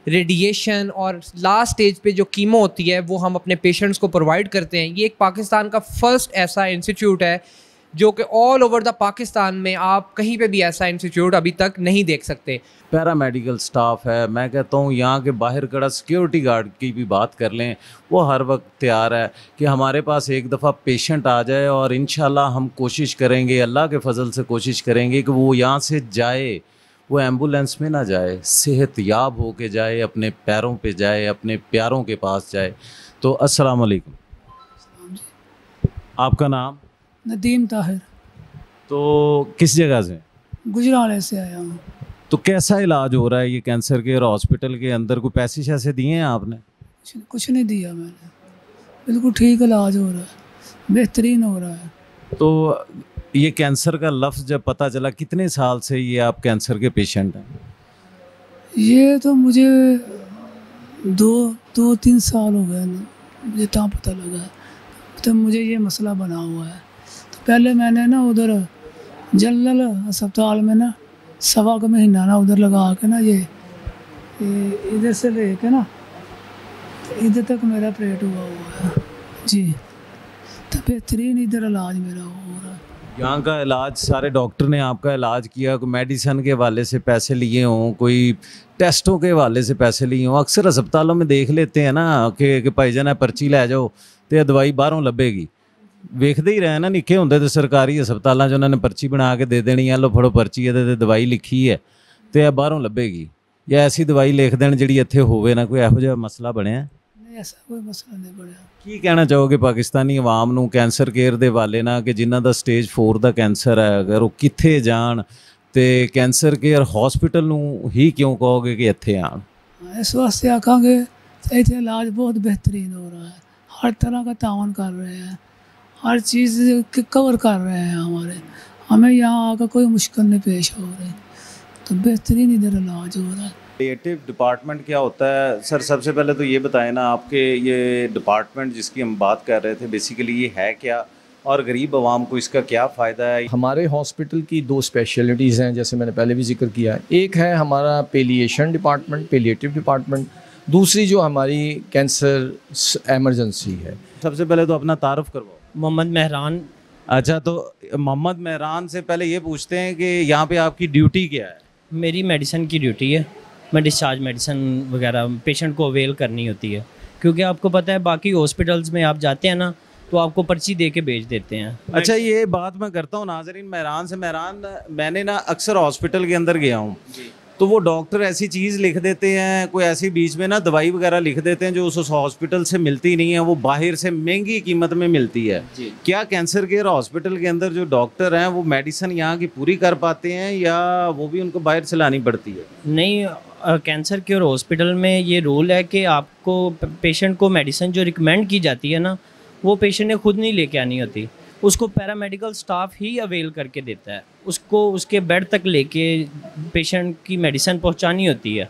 रेडिएशन और लास्ट स्टेज पे जो कीमो होती है वो हम अपने पेशेंट्स को प्रोवाइड करते हैं। ये एक पाकिस्तान का फ़र्स्ट ऐसा इंस्टीट्यूट है जो कि ऑल ओवर द पाकिस्तान में आप कहीं पे भी ऐसा इंस्टीट्यूट अभी तक नहीं देख सकते। पैरामेडिकल स्टाफ है, मैं कहता हूँ यहाँ के बाहर खड़ा सिक्योरिटी गार्ड की भी बात कर लें, वो हर वक्त तैयार है कि हमारे पास एक दफ़ा पेशेंट आ जाए और इंशाल्लाह हम कोशिश करेंगे, अल्लाह के फजल से कोशिश करेंगे कि वो यहाँ से जाए, वो एम्बुलेंस में ना जाए, सेहत याब हो के जाए, अपने पैरों पे जाए, अपने प्यारों के पास जाए। तो अस्सलाम वालेकुम, आपका नाम? नदीम ताहिर। तो किस जगह से? गुजरावाले से आया हूँ। तो कैसा इलाज हो रहा है ये कैंसर केयर हॉस्पिटल के अंदर? कोई पैसे शैसे दिए हैं आपने? कुछ नहीं दिया मैंने, बिल्कुल ठीक इलाज हो रहा है, बेहतरीन हो रहा है। तो ये कैंसर का लफ्ज़ जब पता चला, कितने साल से ये आप कैंसर के पेशेंट हैं? ये तो मुझे 2-3 साल हो गए ना, मुझे तब पता लगा, तो मुझे ये मसला बना हुआ है। तो पहले मैंने ना उधर जनरल अस्पताल में ना 1.25 महीना ना उधर लगा के ना ये इधर से ले के ना इधर तक मेरा ऑपरेट हुआ है जी। तो बेहतरीन इधर इलाज मेरा हो रहा है। यहाँ का इलाज, सारे डॉक्टर ने आपका इलाज किया? कोई मेडिसिन के हवाले से पैसे लिए हों, कोई टेस्टों के हवाले से पैसे लिए हों? अक्सर अस्पतालों में देख लेते हैं ना कि भाईजान है पर्ची लै जाओ तो दवाई बाहरों लभेगी। वेखते ही रहे ना, निक्के होंदे तो सरकारी अस्पतालों च उन्होंने पर्ची बना के दे देनी है, लो फड़ो पर्ची है दवाई लिखी है तो यह बाहरों लभेगी, या ऐसी दवाई लिख देन जिहड़ी इत्थे होवे ना। कोई इहो जिहा मसला बनया? नहीं, ऐसा कोई मसला नहीं बनया। की कहना चाहोगे पाकिस्तानी आवाम नूं कैंसर केयर दे वाले ना, कि जिन्हां दा स्टेज 4 दा कैंसर है, अगर वो कित्थे जाण ते कैंसर केयर हॉस्पिटल नूं ही क्यों कहोगे कि इत्थे आण? इस वास्ते आखांगे इत्थे इलाज बहुत बेहतरीन हो रहा है, हर तरह का तावन कर रहे हैं, हर चीज़ कवर कर रहे हैं हमारे, हमें यहाँ आकर कोई मुश्किल नहीं पेश हो रही। तो बेहतरीन इधर इलाज हो रहा है। पैलिएटिव डिपार्टमेंट क्या होता है सर? सबसे पहले तो ये बताएं ना, आपके ये डिपार्टमेंट जिसकी हम बात कर रहे थे बेसिकली ये है क्या, और गरीब आवाम को इसका क्या फ़ायदा है? हमारे हॉस्पिटल की 2 स्पेशलिटीज़ हैं, जैसे मैंने पहले भी जिक्र किया। एक है हमारा पेलिएशन डिपार्टमेंट, पैलिएटिव डिपार्टमेंट, दूसरी जो हमारी कैंसर एमरजेंसी है। सबसे पहले तो अपना तारुफ करवाओ। मोहम्मद मेहरान। अच्छा, तो मोहम्मद मेहरान से पहले ये पूछते हैं कि यहाँ पे आपकी ड्यूटी क्या है? मेरी मेडिसिन की ड्यूटी है, मैं डिस्चार्ज मेडिसिन वगैरह पेशेंट को अवेल करनी होती है, क्योंकि आपको पता है बाकी हॉस्पिटल्स में आप जाते हैं ना तो आपको पर्ची दे के भेज देते हैं। अच्छा, ये बात मैं करता हूँ नाजरीन मेहरान से। मेहरान, मैंने ना अक्सर हॉस्पिटल के अंदर गया हूँ तो वो डॉक्टर ऐसी चीज़ लिख देते हैं, कोई ऐसी बीच में ना दवाई वगैरह लिख देते हैं जो उस हॉस्पिटल से मिलती नहीं है, वो बाहर से महंगी कीमत में मिलती है। क्या कैंसर केयर हॉस्पिटल के अंदर जो डॉक्टर हैं वो मेडिसिन यहाँ की पूरी कर पाते हैं या वो भी उनको बाहर से लानी पड़ती है? नहीं, कैंसर केयर हॉस्पिटल में ये रूल है कि आपको पेशेंट को मेडिसिन जो रिकमेंड की जाती है ना वो पेशेंट ने खुद नहीं लेके आनी होती, उसको पैरामेडिकल स्टाफ ही अवेल करके देता है, उसको उसके बेड तक लेके पेशेंट की मेडिसिन पहुंचानी होती है।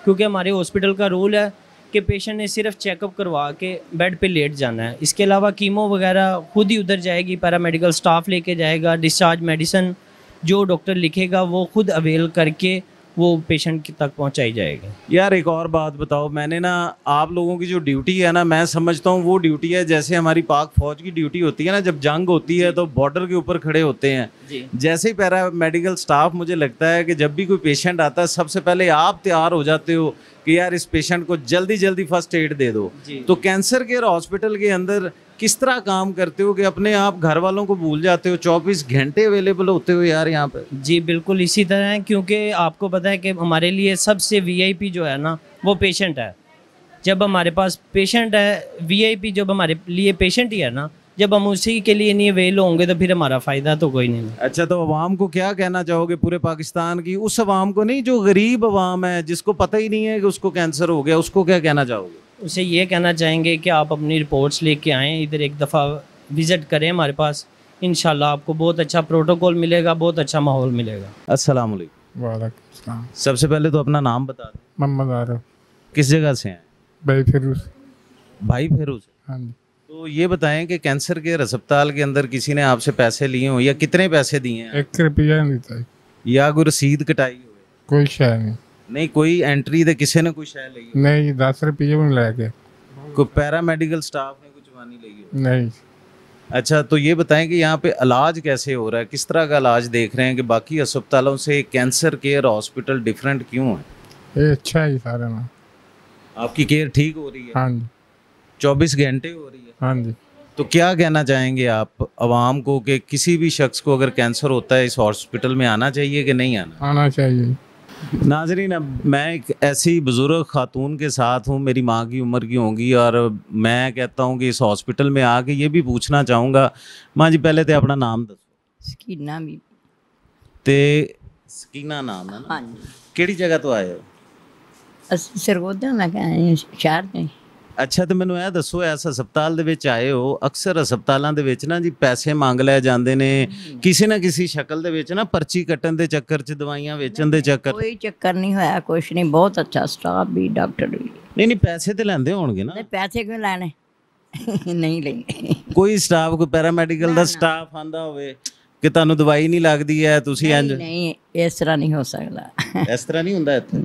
क्योंकि हमारे हॉस्पिटल का रूल है कि पेशेंट ने सिर्फ चेकअप करवा के बेड पे लेट जाना है, इसके अलावा कीमो वगैरह खुद ही उधर जाएगी, पैरामेडिकल स्टाफ लेके जाएगा, डिस्चार्ज मेडिसिन जो डॉक्टर लिखेगा वो खुद अवेल करके वो पेशेंट तक पहुंचाई जाएगी। यार एक और बात बताओ, मैंने ना आप लोगों की जो ड्यूटी है ना, मैं समझता हूँ वो ड्यूटी है जैसे हमारी पाक फौज की ड्यूटी होती है ना, जब जंग होती है तो बॉर्डर के ऊपर खड़े होते हैं, जैसे ही पैरा मेडिकल स्टाफ मुझे लगता है कि जब भी कोई पेशेंट आता है सबसे पहले आप तैयार हो जाते हो कि यार इस पेशेंट को जल्दी जल्दी फर्स्ट एड दे दो। तो कैंसर केयर हॉस्पिटल के अंदर किस तरह काम करते हो कि अपने आप घर वालों को भूल जाते हो, 24 घंटे अवेलेबल होते हो यार यहाँ पे? जी बिल्कुल इसी तरह है, क्योंकि आपको पता है कि हमारे लिए सबसे वीआईपी जो है ना वो पेशेंट है। जब हमारे पास पेशेंट है, वीआईपी जब हमारे लिए पेशेंट ही है ना, जब हम उसी के लिए नहीं अवेल होंगे तो फिर हमारा फ़ायदा तो कोई नहीं। अच्छा, तो अवाम को क्या कहना चाहोगे, पूरे पाकिस्तान की उस अवाम को नहीं जो गरीब अवाम है जिसको पता ही नहीं है कि उसको कैंसर हो गया, उसको क्या कहना चाहोगे? उसे ये कहना चाहेंगे कि आप अपनी रिपोर्ट्स लेके आएँ, इधर एक दफ़ा विज़िट करें हमारे पास, इंशाल्लाह आपको बहुत अच्छा प्रोटोकॉल मिलेगा, बहुत अच्छा माहौल मिलेगा। अस्सलाम वालेकुम। वालेकुम सलाम। सबसे पहले तो अपना नाम बता दें। मोहम्मद आरिफ। किस जगह से हैं? भाई फिरोज। भाई फिरोज। हाँ जी। तो ये बताएं कि कैंसर केयर अस्पताल के अंदर किसी ने आपसे पैसे लिए हों या कितने पैसे दिए हैं? 1 रुपया नहीं था। या कोई रसीद कटाई हो? कोई शय नहीं। नहीं, कोई एंट्री दे किसी ने कोई शय ली हो? नहीं, 10 रुपये भी ले गए। कोई पैरामेडिकल स्टाफ ने कुछ वानी ली हो? नहीं। अच्छा, तो ये बताएं कि यहाँ पे इलाज कैसे हो रहा है, किस तरह का इलाज देख रहे हैं कि बाकी अस्पतालों से कैंसर केयर हॉस्पिटल डिफरेंट क्यों है? ये अच्छा है सारा ना। आपकी केयर ठीक हो रही है? हाँ जी। 24 घंटे हो रही है? हाँ जी। तो क्या कहना चाहेंगे आप आवाम को कि किसी भी शख्स को अगर कैंसर होता है इस हॉस्पिटल में आना चाहिए कि नहीं आना? आना चाहिए। नाजरीन, अब मैं एक ऐसी बुज़ुर्ग खातून के साथ हूँ, मेरी माँ की उम्र की होंगी, और मैं कहता हूँ कि इस हॉस्पिटल में आके ये भी पूछना चाहूँगा। माँ जी, पहले तो अपना नाम दसो। सकीना भी। ते सकीना नाम है ना? हाँ जी। केड़ी जगह तो आए हो? ਅਸੀਂ ਸਰਗੋਧਾ ਮੈਂ ਕਹਿੰਦੀ ਸ਼ਹਿਰ ਦੇ। ਅੱਛਾ, ਤੇ ਮੈਨੂੰ ਇਹ ਦੱਸੋ, ਇਸ ਹਸਪਤਾਲ ਦੇ ਵਿੱਚ ਆਏ ਹੋ, ਅਕਸਰ ਹਸਪਤਾਲਾਂ ਦੇ ਵਿੱਚ ਨਾ ਜੀ ਪੈਸੇ ਮੰਗ ਲਏ ਜਾਂਦੇ ਨੇ ਕਿਸੇ ਨਾ ਕਿਸੇ ਸ਼ਕਲ ਦੇ ਵਿੱਚ ਨਾ, ਪਰਚੀ ਕੱਟਣ ਦੇ ਚੱਕਰ 'ਚ, ਦਵਾਈਆਂ ਵੇਚਣ ਦੇ ਚੱਕਰ। ਕੋਈ ਚੱਕਰ ਨਹੀਂ ਹੋਇਆ, ਕੁਛ ਨਹੀਂ, ਬਹੁਤ ਅੱਛਾ ਸਟਾਫ ਵੀ, ਡਾਕਟਰ ਵੀ। ਨਹੀਂ ਨਹੀਂ, ਪੈਸੇ ਤੇ ਲੈਂਦੇ ਹੋਣਗੇ ਨਾ? ਨਹੀਂ, ਪੈਸੇ ਕਿਉਂ ਲੈਣੇ? ਨਹੀਂ ਲੈਣੇ। ਕੋਈ ਸਟਾਫ, ਕੋਈ ਪੈਰਾਮੈਡੀਕਲ ਦਾ ਸਟਾਫ ਆਂਦਾ ਹੋਵੇ ਕਿ ਤੁਹਾਨੂੰ ਦਵਾਈ ਨਹੀਂ ਲੱਗਦੀ ਹੈ, ਤੁਸੀਂ ਇੰਜ? ਨਹੀਂ, ਇਸ ਤਰ੍ਹਾਂ ਨਹੀਂ ਹੋ ਸਕਦਾ। ਇਸ ਤਰ੍ਹਾਂ ਨਹੀਂ ਹੁੰਦਾ ਇੱਥੇ?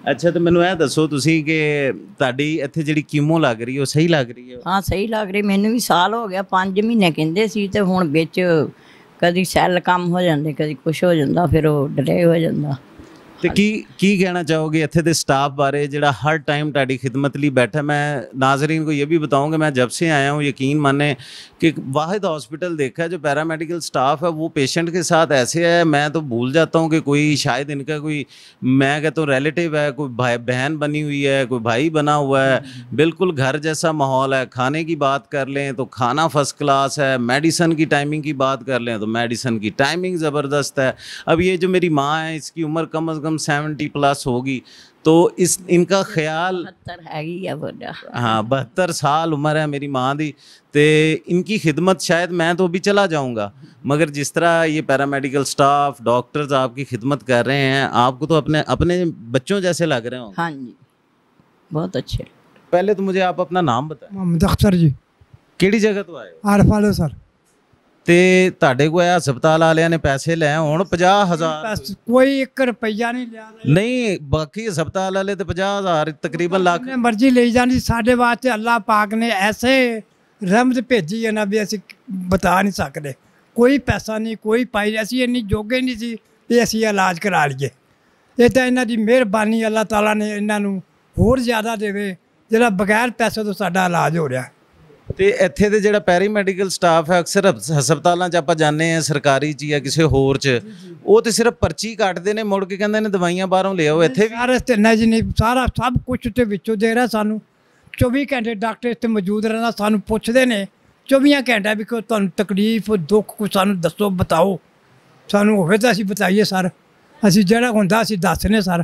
ਅੱਛਾ, ਤੇ ਮੈਨੂੰ ਇਹ ਦੱਸੋ ਤੁਸੀਂ ਕਿ ਤੁਹਾਡੀ ਇੱਥੇ ਜਿਹੜੀ ਕੀਮੋ ਲੱਗ ਰਹੀ ਹੈ ਉਹ ਸਹੀ ਲੱਗ ਰਹੀ ਹੈ? ਹਾਂ, ਸਹੀ ਲੱਗ ਰਹੀ। ਮੈਨੂੰ ਵੀ ਸਾਲ ਹੋ ਗਿਆ, 5 ਮਹੀਨੇ ਕਹਿੰਦੇ ਸੀ, ਤੇ ਹੁਣ ਵਿੱਚ ਕਦੀ ਸੈੱਲ ਕੰਮ ਹੋ ਜਾਂਦੇ, ਕਦੀ ਕੁਛ ਹੋ ਜਾਂਦਾ, ਫਿਰ ਉਹ ਡਿਲੇ ਹੋ ਜਾਂਦਾ। ਤੇ ਕੀ ਕਹਿਣਾ ਚਾਹੋਗੇ ਇੱਥੇ ਦੇ स्टाफ बारे ਜਿਹੜਾ हर टाइम ਤੁਹਾਡੀ खिदमत ਲਈ बैठा? मैं नाजरीन को ये भी बताऊं कि मैं जब से आया हूं, यकीन माने कि वाहिद हॉस्पिटल देखा है जो पैरामेडिकल स्टाफ है वो पेशेंट के साथ ऐसे है, मैं तो भूल जाता हूं कि कोई शायद इनका कोई, मैं कहता हूँ रिलेटिव है, कोई भाई बहन बनी हुई है, कोई भाई बना हुआ है। बिल्कुल घर जैसा माहौल है। खाने की बात कर लें तो खाना फर्स्ट क्लास है, मेडिसन की टाइमिंग की बात कर लें तो मेडिसन की टाइमिंग ज़बरदस्त है। अब ये जो मेरी माँ है, इसकी उम्र कम अज़ कम 70+ होगी, तो इस इनका ख्याल हैगी है बड़ा। हाँ, 72 साल उम्र है मेरी माँ दी, तो इनकी खिदमत शायद मैं तो अभी चला जाऊँगा, मगर जिस तरह ये पैरामेडिकल स्टाफ, डॉक्टर्स आपकी खिदमत कर रहे हैं, आपको तो अपने अपने बच्चों जैसे लग रहे होंगे। हाँ जी, बहुत अच्छे। पहले तो मुझे आप अपना नाम बताएं। मोहम्मद अख्तर जी। केड़ी जगह तो आए? आरफ वाले सर। ਤੇ ਤੁਹਾਡੇ ਕੋਲ ਹਸਪਤਾਲ ਵਾਲਿਆਂ ਨੇ ਪੈਸੇ ਲੈ ਹੁਣ 50,000? ਕੋਈ 1 ਰੁਪਈਆ ਨਹੀਂ ਲਿਆ। ਨਹੀਂ, ਬਾਕੀ ਹਸਪਤਾਲ ਵਾਲੇ ਤੇ 50,000 ਤਕਰੀਬਨ ਲੱਖ ਮਰਜ਼ੀ ਲਈ ਜਾਂਦੀ। ਸਾਡੇ ਵਾਸਤੇ ਅੱਲਾਹ ਪਾਕ ਨੇ ਐਸੇ ਰਹਿਮਤ ਭੇਜੀ ਹੈ ਨਾ ਵੀ ਅਸੀਂ ਬਤਾ ਨਹੀਂ ਸਕਦੇ। ਕੋਈ ਪੈਸਾ ਨਹੀਂ, ਕੋਈ ਪਾਈ, ਅਸੀਂ ਇੰਨੀ ਜੋਗੇ ਨਹੀਂ ਸੀ ਕਿ ਅਸੀਂ ਇਲਾਜ ਕਰਾ ਲਈਏ। ਇਹ ਤਾਂ ਇਹਨਾਂ ਦੀ ਮਿਹਰਬਾਨੀ, ਅੱਲਾਹ ਤਾਲਾ ਨੇ ਇਹਨਾਂ ਨੂੰ ਹੋਰ ਜ਼ਿਆਦਾ ਦੇਵੇ ਜਿਹੜਾ ਬਗੈਰ ਪੈਸੇ ਤੋਂ ਸਾਡਾ ਇਲਾਜ ਹੋ ਰਿਹਾ। ਤੇ ਇੱਥੇ ਦੇ ਜਿਹੜਾ ਪੈਰਾਮੈਡੀਕਲ ਸਟਾਫ ਹੈ, ਅਕਸਰ ਹਸਪਤਾਲਾਂ 'ਚ ਆਪਾਂ ਜਾਂਦੇ ਹਾਂ, ਸਰਕਾਰੀ 'ਚ ਜਾਂ ਕਿਸੇ ਹੋਰ 'ਚ, ਉਹ ਤੇ ਸਿਰਫ ਪਰਚੀ ਕੱਟਦੇ ਨੇ, ਮੁੜ ਕੇ ਕਹਿੰਦੇ ਨੇ ਦਵਾਈਆਂ ਬਾਹਰੋਂ ਲਿਆਓ। ਇੱਥੇ ਵੀ ਸਾਰੇ ਤੇ ਨਹੀਂ ਜੀ, ਨਹੀਂ, ਸਾਰਾ ਸਭ ਕੁਝ ਤੇ ਵਿੱਚੋਂ ਦੇ ਰਿਹਾ ਸਾਨੂੰ। 24 ਘੰਟੇ ਡਾਕਟਰ ਇੱਥੇ ਮੌਜੂਦ ਰਹਿੰਦਾ, ਸਾਨੂੰ ਪੁੱਛਦੇ ਨੇ 24 ਘੰਟੇ ਵੀ ਕੋਈ ਤੁਹਾਨੂੰ ਤਕਲੀਫ ਦੁੱਖ ਕੁਛ ਸਾਨੂੰ ਦੱਸੋ, ਬਤਾਓ। ਸਾਨੂੰ ਹੋਵੇ ਤਾਂ ਅਸੀਂ ਬਤਾਈਏ ਸਰ, ਅਸੀਂ ਜਿਹੜਾ ਹੁੰਦਾ ਅਸੀਂ ਦੱਸਨੇ ਸਰ।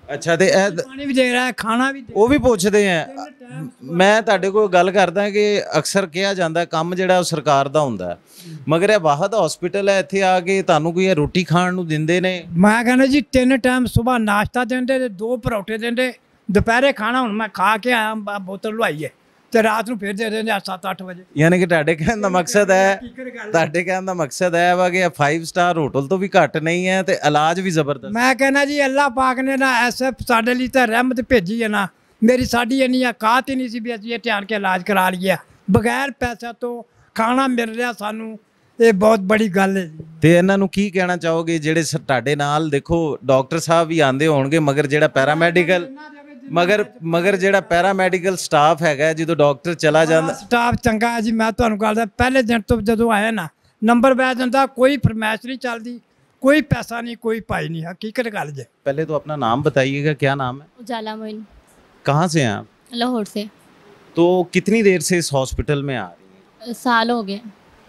ਅੱਛਾ, ਤੇ ਇਹ ਪਾਣੀ ਵੀ ਦੇ ਰਿਹਾ, ਖਾਣਾ ਵੀ ਉਹ ਵੀ ਪੁੱਛਦੇ ਆ। ਮੈਂ ਤੁਹਾਡੇ ਕੋਲ ਗੱਲ ਕਰਦਾ ਕਿ ਅਕਸਰ ਕਿਹਾ ਜਾਂਦਾ ਕੰਮ ਜਿਹੜਾ ਉਹ ਸਰਕਾਰ ਦਾ ਹੁੰਦਾ, ਮਗਰ ਇਹ ਵਾਹਦ ਹਸਪੀਟਲ ਹੈ, ਇੱਥੇ ਆ ਕੇ ਤੁਹਾਨੂੰ ਕੋਈ ਰੋਟੀ ਖਾਣ ਨੂੰ ਦਿੰਦੇ ਨੇ? ਮੈਂ ਕਹਿੰਦਾ ਜੀ 3 ਟਾਈਮ ਸਵੇਰ ਨਾਸ਼ਤਾ ਦਿੰਦੇ ਤੇ 2 ਪਰੌਠੇ ਦਿੰਦੇ, ਦੁਪਹਿਰੇ ਖਾਣਾ ਹੁਣ ਮੈਂ ਖਾ ਕੇ ਆਇਆ, ਬੋਤਲ ਲਵਾਈ ਹੈ, ਤੇ ਰਾਤ ਨੂੰ ਫਿਰ ਦੇ ਦਿੰਦੇ 7-8 ਵਜੇ। ਯਾਨੀ ਕਿ ਤੁਹਾਡੇ ਕਹਿਣ ਦਾ ਮਕਸਦ ਹੈ, ਤੁਹਾਡੇ ਕਹਿਣ ਦਾ ਮਕਸਦ ਹੈ ਵਾ ਕਿ 5 ਸਟਾਰ ਹੋਟਲ ਤੋਂ ਵੀ ਘੱਟ ਨਹੀਂ ਹੈ ਤੇ ਇਲਾਜ ਵੀ ਜ਼ਬਰਦਸਤ। ਮੈਂ ਕਹਿੰਦਾ ਜੀ ਅੱਲਾਹ ਪਾਕ ਨੇ ਨਾ ਐਸੇ ਸਾਡੇ ਲਈ ਤਾਂ ਰਹਿਮਤ ਭੇਜੀ ਹੈ ਨਾ, ਸਾਡੀ ਇੰਨੀ ਔਕਾਤ ਹੀ ਨਹੀਂ ਸੀ ਵੀ ਅਸੀਂ ਇੱਥੇ ਆਣ ਕੇ ਇਲਾਜ ਕਰਾ ਲਈਏ। ਬਗੈਰ ਪੈਸਾ ਤੋਂ ਖਾਣਾ ਮਿਲ ਰਿਹਾ ਸਾਨੂੰ, ਇਹ ਬਹੁਤ ਬੜੀ ਗੱਲ ਹੈ ਜੀ। ਤੇ ਇਹਨਾਂ ਨੂੰ ਕੀ ਕਹਿਣਾ ਚਾਹੋਗੇ ਜਿਹੜੇ ਤੁਹਾਡੇ ਨਾਲ, ਦੇਖੋ ਡਾਕਟਰ ਸਾਹਿਬ ਵੀ ਆਂਦੇ ਹੋਣਗੇ, ਮਗਰ ਜਿਹੜਾ ਪੈਰਾਮੈਡੀਕਲ ਮਗਰ ਜਿਹੜਾ ਪੈਰਾਮੈਡੀਕਲ ਸਟਾਫ ਹੈਗਾ, ਜਦੋਂ ਡਾਕਟਰ ਚਲਾ ਜਾਂਦਾ, ਸਟਾਫ ਚੰਗਾ ਹੈ ਜੀ। ਮੈਂ ਤੁਹਾਨੂੰ ਗੱਲ ਦੱਸ, ਪਹਿਲੇ ਦਿਨ ਤੋਂ ਜਦੋਂ ਆਇਆ ਨਾ ਨੰਬਰ ਬੈ ਜਾਂਦਾ, ਕੋਈ ਫਰਮਾਇਸ਼ ਨਹੀਂ ਚੱਲਦੀ, कोई पैसा नहीं, कोई पाई नहीं, हकीकत गल जे। पहले तो अपना नाम बताइएगा, क्या नाम है? उजाला मोइन। कहाँ से हैं आप? लाहौर से। तो कितनी देर से इस हॉस्पिटल में आ रही हैं? साल हो गए।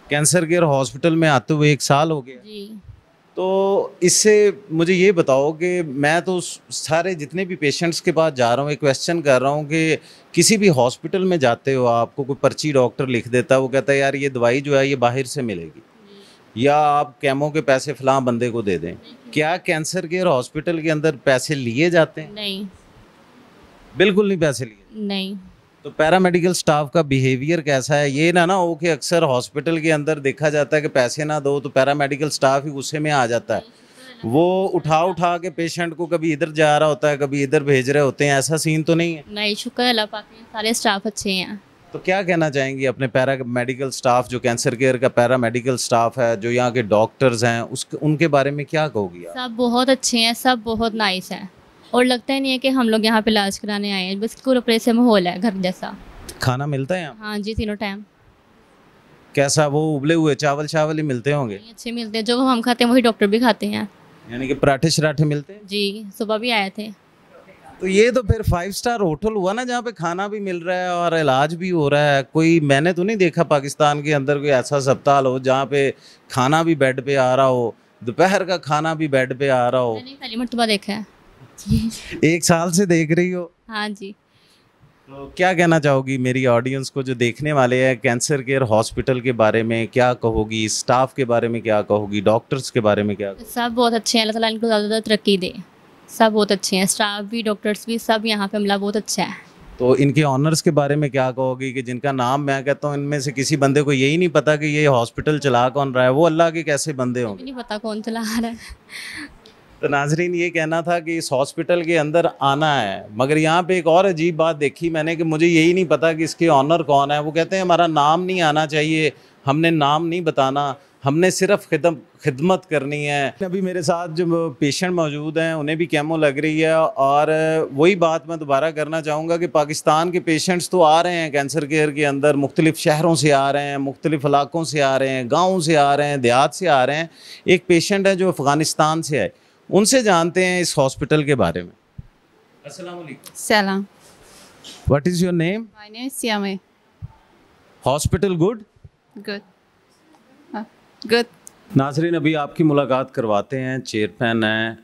कैंसर केयर हॉस्पिटल में आते हुए 1 साल हो गया जी। तो इससे मुझे ये बताओ कि मैं तो सारे जितने भी पेशेंट्स के पास जा रहा हूँ एक क्वेश्चन कर रहा हूँ कि किसी भी हॉस्पिटल में जाते हो आपको कोई पर्ची डॉक्टर लिख देता है, वो कहता है यार ये दवाई जो है ये बाहर से मिलेगी या आप कैमो के पैसे फलां बंदे को दे दें। क्या कैंसर केयर हॉस्पिटल के अंदर पैसे लिए जाते हैं? नहीं, बिल्कुल नहीं पैसे लिए। नहीं। तो पैरामेडिकल स्टाफ का बिहेवियर कैसा है? ये ना हो कि अक्सर हॉस्पिटल के अंदर देखा जाता है कि पैसे ना दो तो पैरामेडिकल स्टाफ ही गुस्से में आ जाता है, वो उठा के पेशेंट को कभी इधर जा रहा होता है कभी इधर भेज रहे होते हैं, ऐसा सीन तो नहीं है? नहीं, शुक्र अल्लाह पाक के सारे स्टाफ अच्छे हैं। तो क्या कहना चाहेंगी अपने पैरामेडिकल स्टाफ, जो कैंसर केयर का पैरामेडिकल स्टाफ है, जो यहाँ के डॉक्टर्स हैं, उनके बारे में क्या कहोगी आप? सब बहुत अच्छे हैं, सब बहुत नाइस हैं और लगता ही नहीं है कि हम लोग यहाँ पे इलाज कराने आए हैं, बस पूरे से माहौल है घर जैसा। खाना मिलता है यहाँ? हाँ जी, तीनों टाइम। कैसा? वो उबले हुए चावल ही मिलते होंगे? अच्छे मिलते हैं, जो हम खाते हैं वही डॉक्टर भी खाते हैं। यानी कि पराठे शराठे मिलते हैं? जी, सुबह भी आए थे। तो ये तो फिर 5 स्टार होटल हुआ ना, जहाँ पे खाना भी मिल रहा है और इलाज भी हो रहा है। कोई मैंने तो नहीं देखा पाकिस्तान के अंदर कोई ऐसा अस्पताल हो जहाँ पे खाना भी बेड पे आ रहा हो, दोपहर का खाना भी बेड पे आ रहा हो। मैंने पहली मरतबा देखा है। 1 साल से देख रही हो? हाँ जी। तो क्या कहना चाहोगी मेरी ऑडियंस को जो देखने वाले हैं कैंसर केयर हॉस्पिटल के बारे में? क्या कहोगी स्टाफ के बारे में, क्या कहोगी डॉक्टर्स के बारे में? क्या सब बहुत अच्छे हैं, अल्लाह ताला इनको ज़्यादा तरक्की दे। सब बहुत अच्छे हैं, स्टाफ भी डॉक्टर्स भी सब यहाँ पे अमला बहुत अच्छा है। तो इनके ऑनर्स के बारे में क्या कहोगी कि जिनका नाम मैं कहता हूँ इनमें से किसी बंदे को यही नहीं पता कि ये हॉस्पिटल चला कौन रहा है, वो अल्लाह के कैसे बंदे होंगे? नहीं पता कौन चला रहा है। तो नाजरीन ये कहना था कि इस हॉस्पिटल के अंदर आना है, मगर यहाँ पे एक और अजीब बात देखी मैंने कि मुझे यही नहीं पता कि इसके ऑनर कौन है। वो कहते हैं हमारा नाम नहीं आना चाहिए, हमने नाम नहीं बताना, हमने सिर्फ खिदमत करनी है। अभी मेरे साथ जो पेशेंट मौजूद हैं उन्हें भी केमो लग रही है और वही बात मैं दोबारा करना चाहूँगा कि पाकिस्तान के पेशेंट्स तो आ रहे हैं कैंसर केयर के अंदर, मुख्तलिफ़ शहरों से आ रहे हैं, मुख्तलिफ़ इलाकों से आ रहे हैं, गाँव से आ रहे हैं, देहात से आ रहे हैं। एक पेशेंट है जो अफ़गानिस्तान से आए, उनसे जानते हैं इस हॉस्पिटल के बारे में। अस्सलाम वालेकुम। सलाम। What is your name? My name is सियामे। Hospital good? Good good. नाजरीन अभी आपकी मुलाकात करवाते हैं, चेयरमैन हैं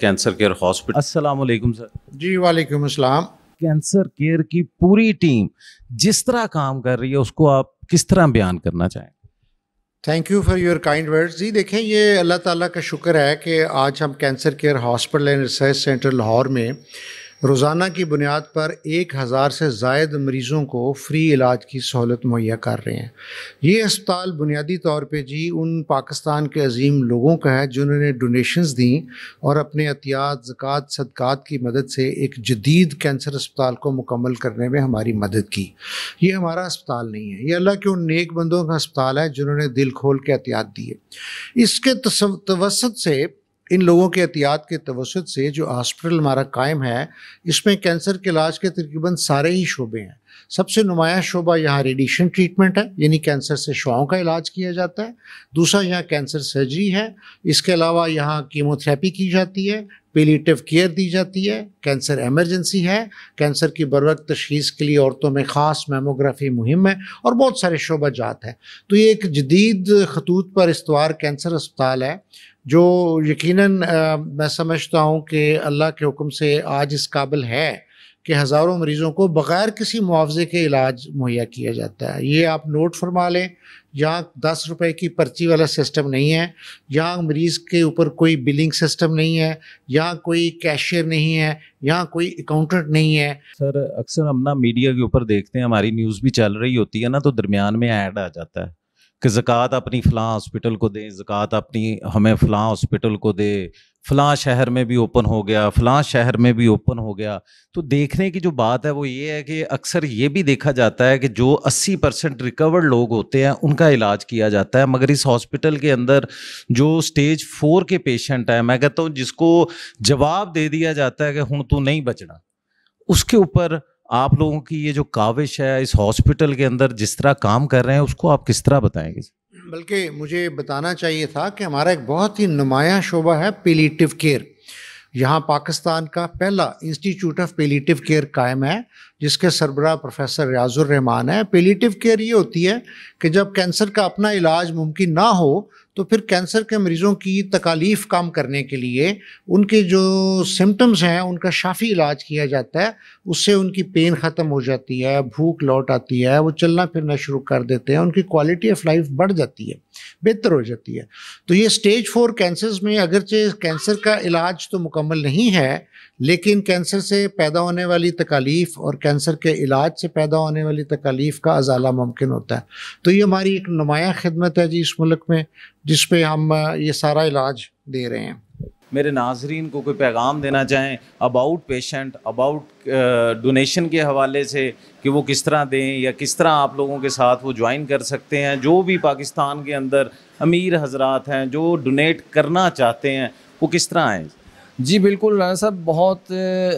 कैंसर केयर हॉस्पिटल। अस्सलाम वालेकुम सर। जी वालेकुम अस्सलाम। कैंसर केयर की पूरी टीम जिस तरह काम कर रही है उसको आप किस तरह बयान करना चाहें? Thank you for your kind words. जी देखें, ये अल्लाह ताला का शुक्र है कि आज हम cancer care hospital and research centre Lahore में रोज़ाना की बुनियाद पर 1000 से ज़ायद मरीज़ों को फ्री इलाज की सहूलत मुहैया कर रहे हैं। ये अस्पताल बुनियादी तौर पे जी उन पाकिस्तान के अजीम लोगों का है जिन्होंने डोनेशंस दी और अपने अतियात, ज़कात, सदक़ात की मदद से एक जदीद कैंसर अस्पताल को मुकम्मल करने में हमारी मदद की। ये हमारा अस्पताल नहीं है, ये अल्लाह के उन नेक बंदों का अस्पताल है जिन्होंने दिल खोल के एहतियात दिए। इसके तवस्सुत से, इन लोगों के एहतियात के तवस्सुत से जो हॉस्पिटल हमारा कायम है, इसमें कैंसर के इलाज के तकरीबन सारे ही शोबे हैं। सबसे नुमाया शोबा यहाँ रेडिएशन ट्रीटमेंट है, यानी कैंसर से शुआओं का इलाज किया जाता है। दूसरा यहाँ कैंसर सर्जरी है। इसके अलावा यहाँ कीमोथेरेपी की जाती है, पेलिएटिव केयर दी जाती है, कैंसर एमरजेंसी है, कैंसर की बरवक्त तशख़ीस के लिए औरतों में ख़ास मेमोग्राफी मुहिम है और बहुत सारे शोबा जात है। तो ये एक जदीद खतूत पर इस्तवार कैंसर अस्पताल है जो यकीनन मैं समझता हूँ कि अल्लाह के हुक्म से आज इस काबिल है कि हज़ारों मरीज़ों को बग़ैर किसी मुआवजे के इलाज मुहैया किया जाता है। ये आप नोट फरमा लें, यहाँ 10 रुपए की पर्ची वाला सिस्टम नहीं है, यहाँ मरीज़ के ऊपर कोई बिलिंग सिस्टम नहीं है, यहाँ कोई कैशियर नहीं है, यहाँ कोई अकाउंटेंट नहीं है। सर अक्सर हम ना मीडिया के ऊपर देखते हैं, हमारी न्यूज़ भी चल रही होती है ना, तो दरमियान में ऐड आ जाता है कि ज़कात अपनी फ़लाँ हॉस्पिटल को दें, ज़कात अपनी हमें फ़लाँ हॉस्पिटल को दे, फ़लाँ शहर में भी ओपन हो गया, फ़लाँ शहर में भी ओपन हो गया। तो देखने की जो बात है वो ये है कि अक्सर ये भी देखा जाता है कि जो 80% रिकवर्ड लोग होते हैं उनका इलाज किया जाता है, मगर इस हॉस्पिटल के अंदर जो स्टेज 4 के पेशेंट हैं, मैं कहता हूँ जिसको जवाब दे दिया जाता है कि हुण तू नहीं बचना, उसके ऊपर आप लोगों की ये जो काविश है इस हॉस्पिटल के अंदर जिस तरह काम कर रहे हैं उसको आप किस तरह बताएंगे? बल्कि मुझे बताना चाहिए था कि हमारा एक बहुत ही नुमाया शोबा है पेलिएटिव केयर। यहाँ पाकिस्तान का पहला इंस्टीट्यूट ऑफ पेलिएटिव केयर कायम है जिसके सरबराह प्रोफेसर रियाजुर रहमान है। पैलिएटिव केयर ये होती है कि जब कैंसर का अपना इलाज मुमकिन ना हो तो फिर कैंसर के मरीज़ों की तकालीफ कम करने के लिए उनके जो सिम्टम्स हैं उनका शाफी इलाज किया जाता है। उससे उनकी पेन ख़त्म हो जाती है, भूख लौट आती है, वो चलना फिरना शुरू कर देते हैं, उनकी क्वालिटी ऑफ लाइफ बढ़ जाती है, बेहतर हो जाती है। तो ये स्टेज 4 कैंसर्स में अगरचे कैंसर का इलाज तो मुकम्मल नहीं है, लेकिन कैंसर से पैदा होने वाली तकालीफ और कैंसर के इलाज से पैदा होने वाली तकालीफ का अजाला मुमकिन होता है। तो ये हमारी एक नुमाया खिदमत है जी इस मुल्क में, जिस पे हम ये सारा इलाज दे रहे हैं। मेरे नाजरीन को कोई पैगाम देना चाहें अबाउट पेशेंट, अबाउट डोनेशन के हवाले से कि वो किस तरह दें या किस तरह आप लोगों के साथ वो ज्वाइन कर सकते हैं, जो भी पाकिस्तान के अंदर अमीर हजरात हैं जो डोनेट करना चाहते हैं वो किस तरह आएँ? जी बिल्कुल राना साहब, बहुत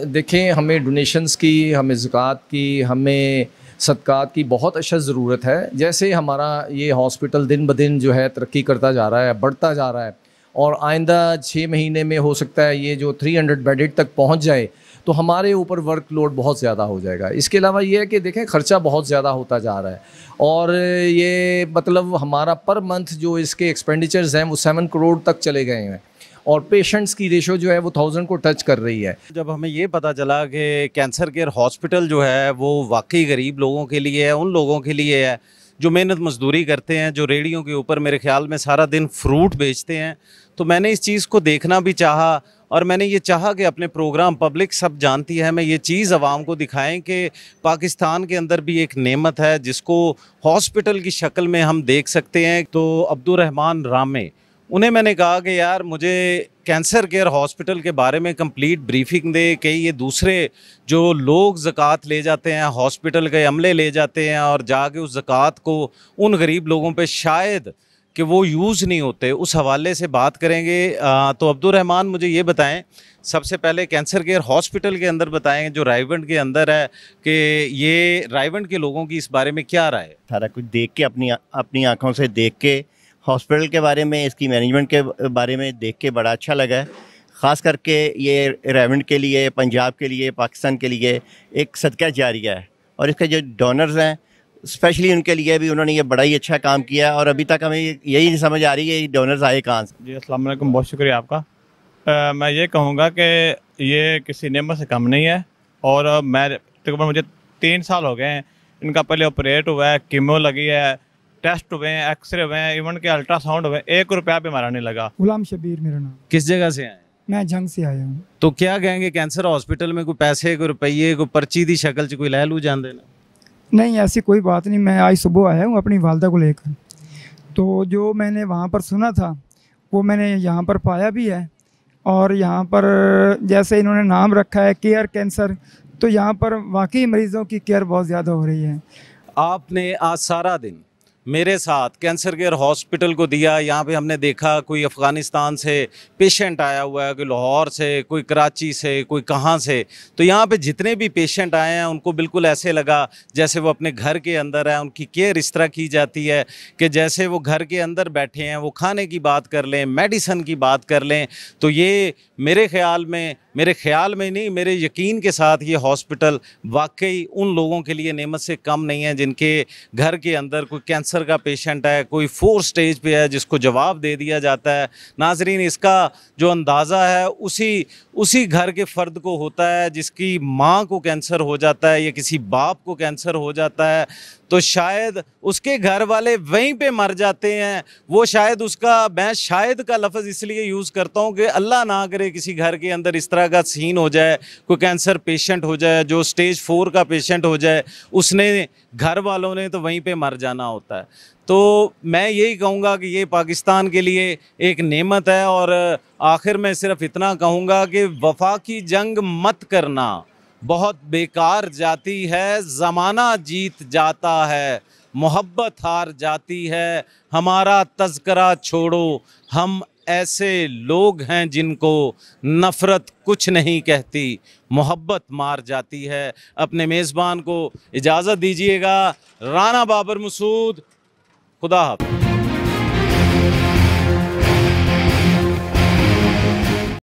देखें हमें डोनेशंस की, हमें ज़कात की, हमें सदक़ात की बहुत अशद ज़रूरत है। जैसे हमारा ये हॉस्पिटल दिन ब दिन जो है तरक्की करता जा रहा है, बढ़ता जा रहा है और आइंदा 6 महीने में हो सकता है ये जो 300 बेडेड तक पहुंच जाए तो हमारे ऊपर वर्कलोड बहुत ज़्यादा हो जाएगा। इसके अलावा ये है कि देखें ख़र्चा बहुत ज़्यादा होता जा रहा है और ये मतलब हमारा पर मंथ जो इसके एक्सपेंडिचर्स हैं वो 7 करोड़ तक चले गए हैं और पेशेंट्स की रेशो जो है वो 1000 को टच कर रही है। जब हमें ये पता चला कि कैंसर केयर हॉस्पिटल जो है वो वाकई गरीब लोगों के लिए है, उन लोगों के लिए है जो मेहनत मजदूरी करते हैं, जो रेडियों के ऊपर मेरे ख्याल में सारा दिन फ्रूट बेचते हैं, तो मैंने इस चीज़ को देखना भी चाहा और मैंने ये चाहा कि अपने प्रोग्राम पब्लिक सब जानती है, मैं ये चीज़ आवाम को दिखाएं कि पाकिस्तान के अंदर भी एक नेमत है जिसको हॉस्पिटल की शक्ल में हम देख सकते हैं। तो अब्दुर्रहमान रामे, उन्हें मैंने कहा कि यार मुझे कैंसर केयर हॉस्पिटल के बारे में कंप्लीट ब्रीफिंग दे कि ये दूसरे जो लोग ज़कात ले जाते हैं, हॉस्पिटल के अमले ले जाते हैं और जाके उस ज़कात को उन गरीब लोगों पे शायद कि वो यूज़ नहीं होते, उस हवाले से बात करेंगे। तो अब्दुर्रहमान मुझे ये बताएं, सबसे पहले कैंसर केयर हॉस्पिटल के अंदर बताएं जो रायवंड के अंदर है कि ये रायवंड के लोगों की इस बारे में क्या राय है? सारा कुछ देख के अपनी आँखों से देख के हॉस्पिटल के बारे में, इसकी मैनेजमेंट के बारे में देख के बड़ा अच्छा लगा है। ख़ास करके ये रायवंड के लिए, पंजाब के लिए, पाकिस्तान के लिए एक सदका जारिया है और इसके जो डोनर्स हैं स्पेशली उनके लिए भी उन्होंने ये बड़ा ही अच्छा काम किया और अभी तक हमें यही नहीं समझ आ रही है डोनर्स आए कहाँ से। जी अस्सलाम वालेकुम, बहुत शुक्रिया आपका। मैं ये कहूँगा कि ये किसी नेमत से कम नहीं है और मैं तकरीबन मुझे 3 साल हो गए हैं, इनका पहले ऑपरेट हुआ है, कीमो लगी है, टेस्ट हुए हैं, एक्सरे हुए हैं, इवन के अल्ट्रासाउंड हुए, 1 रुपया भी हमारा नहीं लगा। गुलाम शबीर मेरा नाम। किस जगह से आए? मैं जंग से आया हूँ। तो क्या कहेंगे कैंसर हॉस्पिटल में कोई पैसे, कोई रुपये, कोई पर्ची दी शक्ल च कोई लै लू जान देना? नहीं, ऐसी कोई बात नहीं। मैं आज सुबह आया हूँ अपनी वालदा को लेकर, तो जो मैंने वहाँ पर सुना था वो मैंने यहाँ पर पाया भी है और यहाँ पर जैसे इन्होंने नाम रखा है केयर कैंसर, तो यहाँ पर वाकई मरीज़ों की केयर बहुत ज़्यादा हो रही है। आपने आज सारा दिन मेरे साथ कैंसर केयर हॉस्पिटल को दिया। यहाँ पे हमने देखा कोई अफ़गानिस्तान से पेशेंट आया हुआ है, कोई लाहौर से, कोई कराची से, कोई कहाँ से। तो यहाँ पे जितने भी पेशेंट आए हैं उनको बिल्कुल ऐसे लगा जैसे वो अपने घर के अंदर है। उनकी केयर इस तरह की जाती है कि जैसे वो घर के अंदर बैठे हैं, वो खाने की बात कर लें, मेडिसन की बात कर लें। तो ये मेरे ख़्याल में नहीं, मेरे यकीन के साथ ये हॉस्पिटल वाकई उन लोगों के लिए नेमत से कम नहीं है जिनके घर के अंदर कोई कैंसर का पेशेंट है, कोई 4 स्टेज पे है जिसको जवाब दे दिया जाता है। नाजरीन, इसका जो अंदाज़ा है उसी घर के फ़र्द को होता है जिसकी माँ को कैंसर हो जाता है या किसी बाप को कैंसर हो जाता है, तो शायद उसके घर वाले वहीं पे मर जाते हैं। वो शायद मैं शायद का लफ्ज़ इसलिए यूज़ करता हूँ कि अल्लाह ना करे किसी घर के अंदर इस तरह का सीन हो जाए, कोई कैंसर पेशेंट हो जाए जो स्टेज 4 का पेशेंट हो जाए, उसने घर वालों ने तो वहीं पे मर जाना होता है। तो मैं यही कहूँगा कि ये पाकिस्तान के लिए एक नेमत है। और आखिर में सिर्फ इतना कहूँगा कि वफा की जंग मत करना, बहुत बेकार जाती है, ज़माना जीत जाता है, मोहब्बत हार जाती है, हमारा तज़किरा छोड़ो, हम ऐसे लोग हैं जिनको नफ़रत कुछ नहीं कहती, मोहब्बत मार जाती है। अपने मेज़बान को इजाज़त दीजिएगा। राना बाबर मसूद, खुदा हाफ़िज़।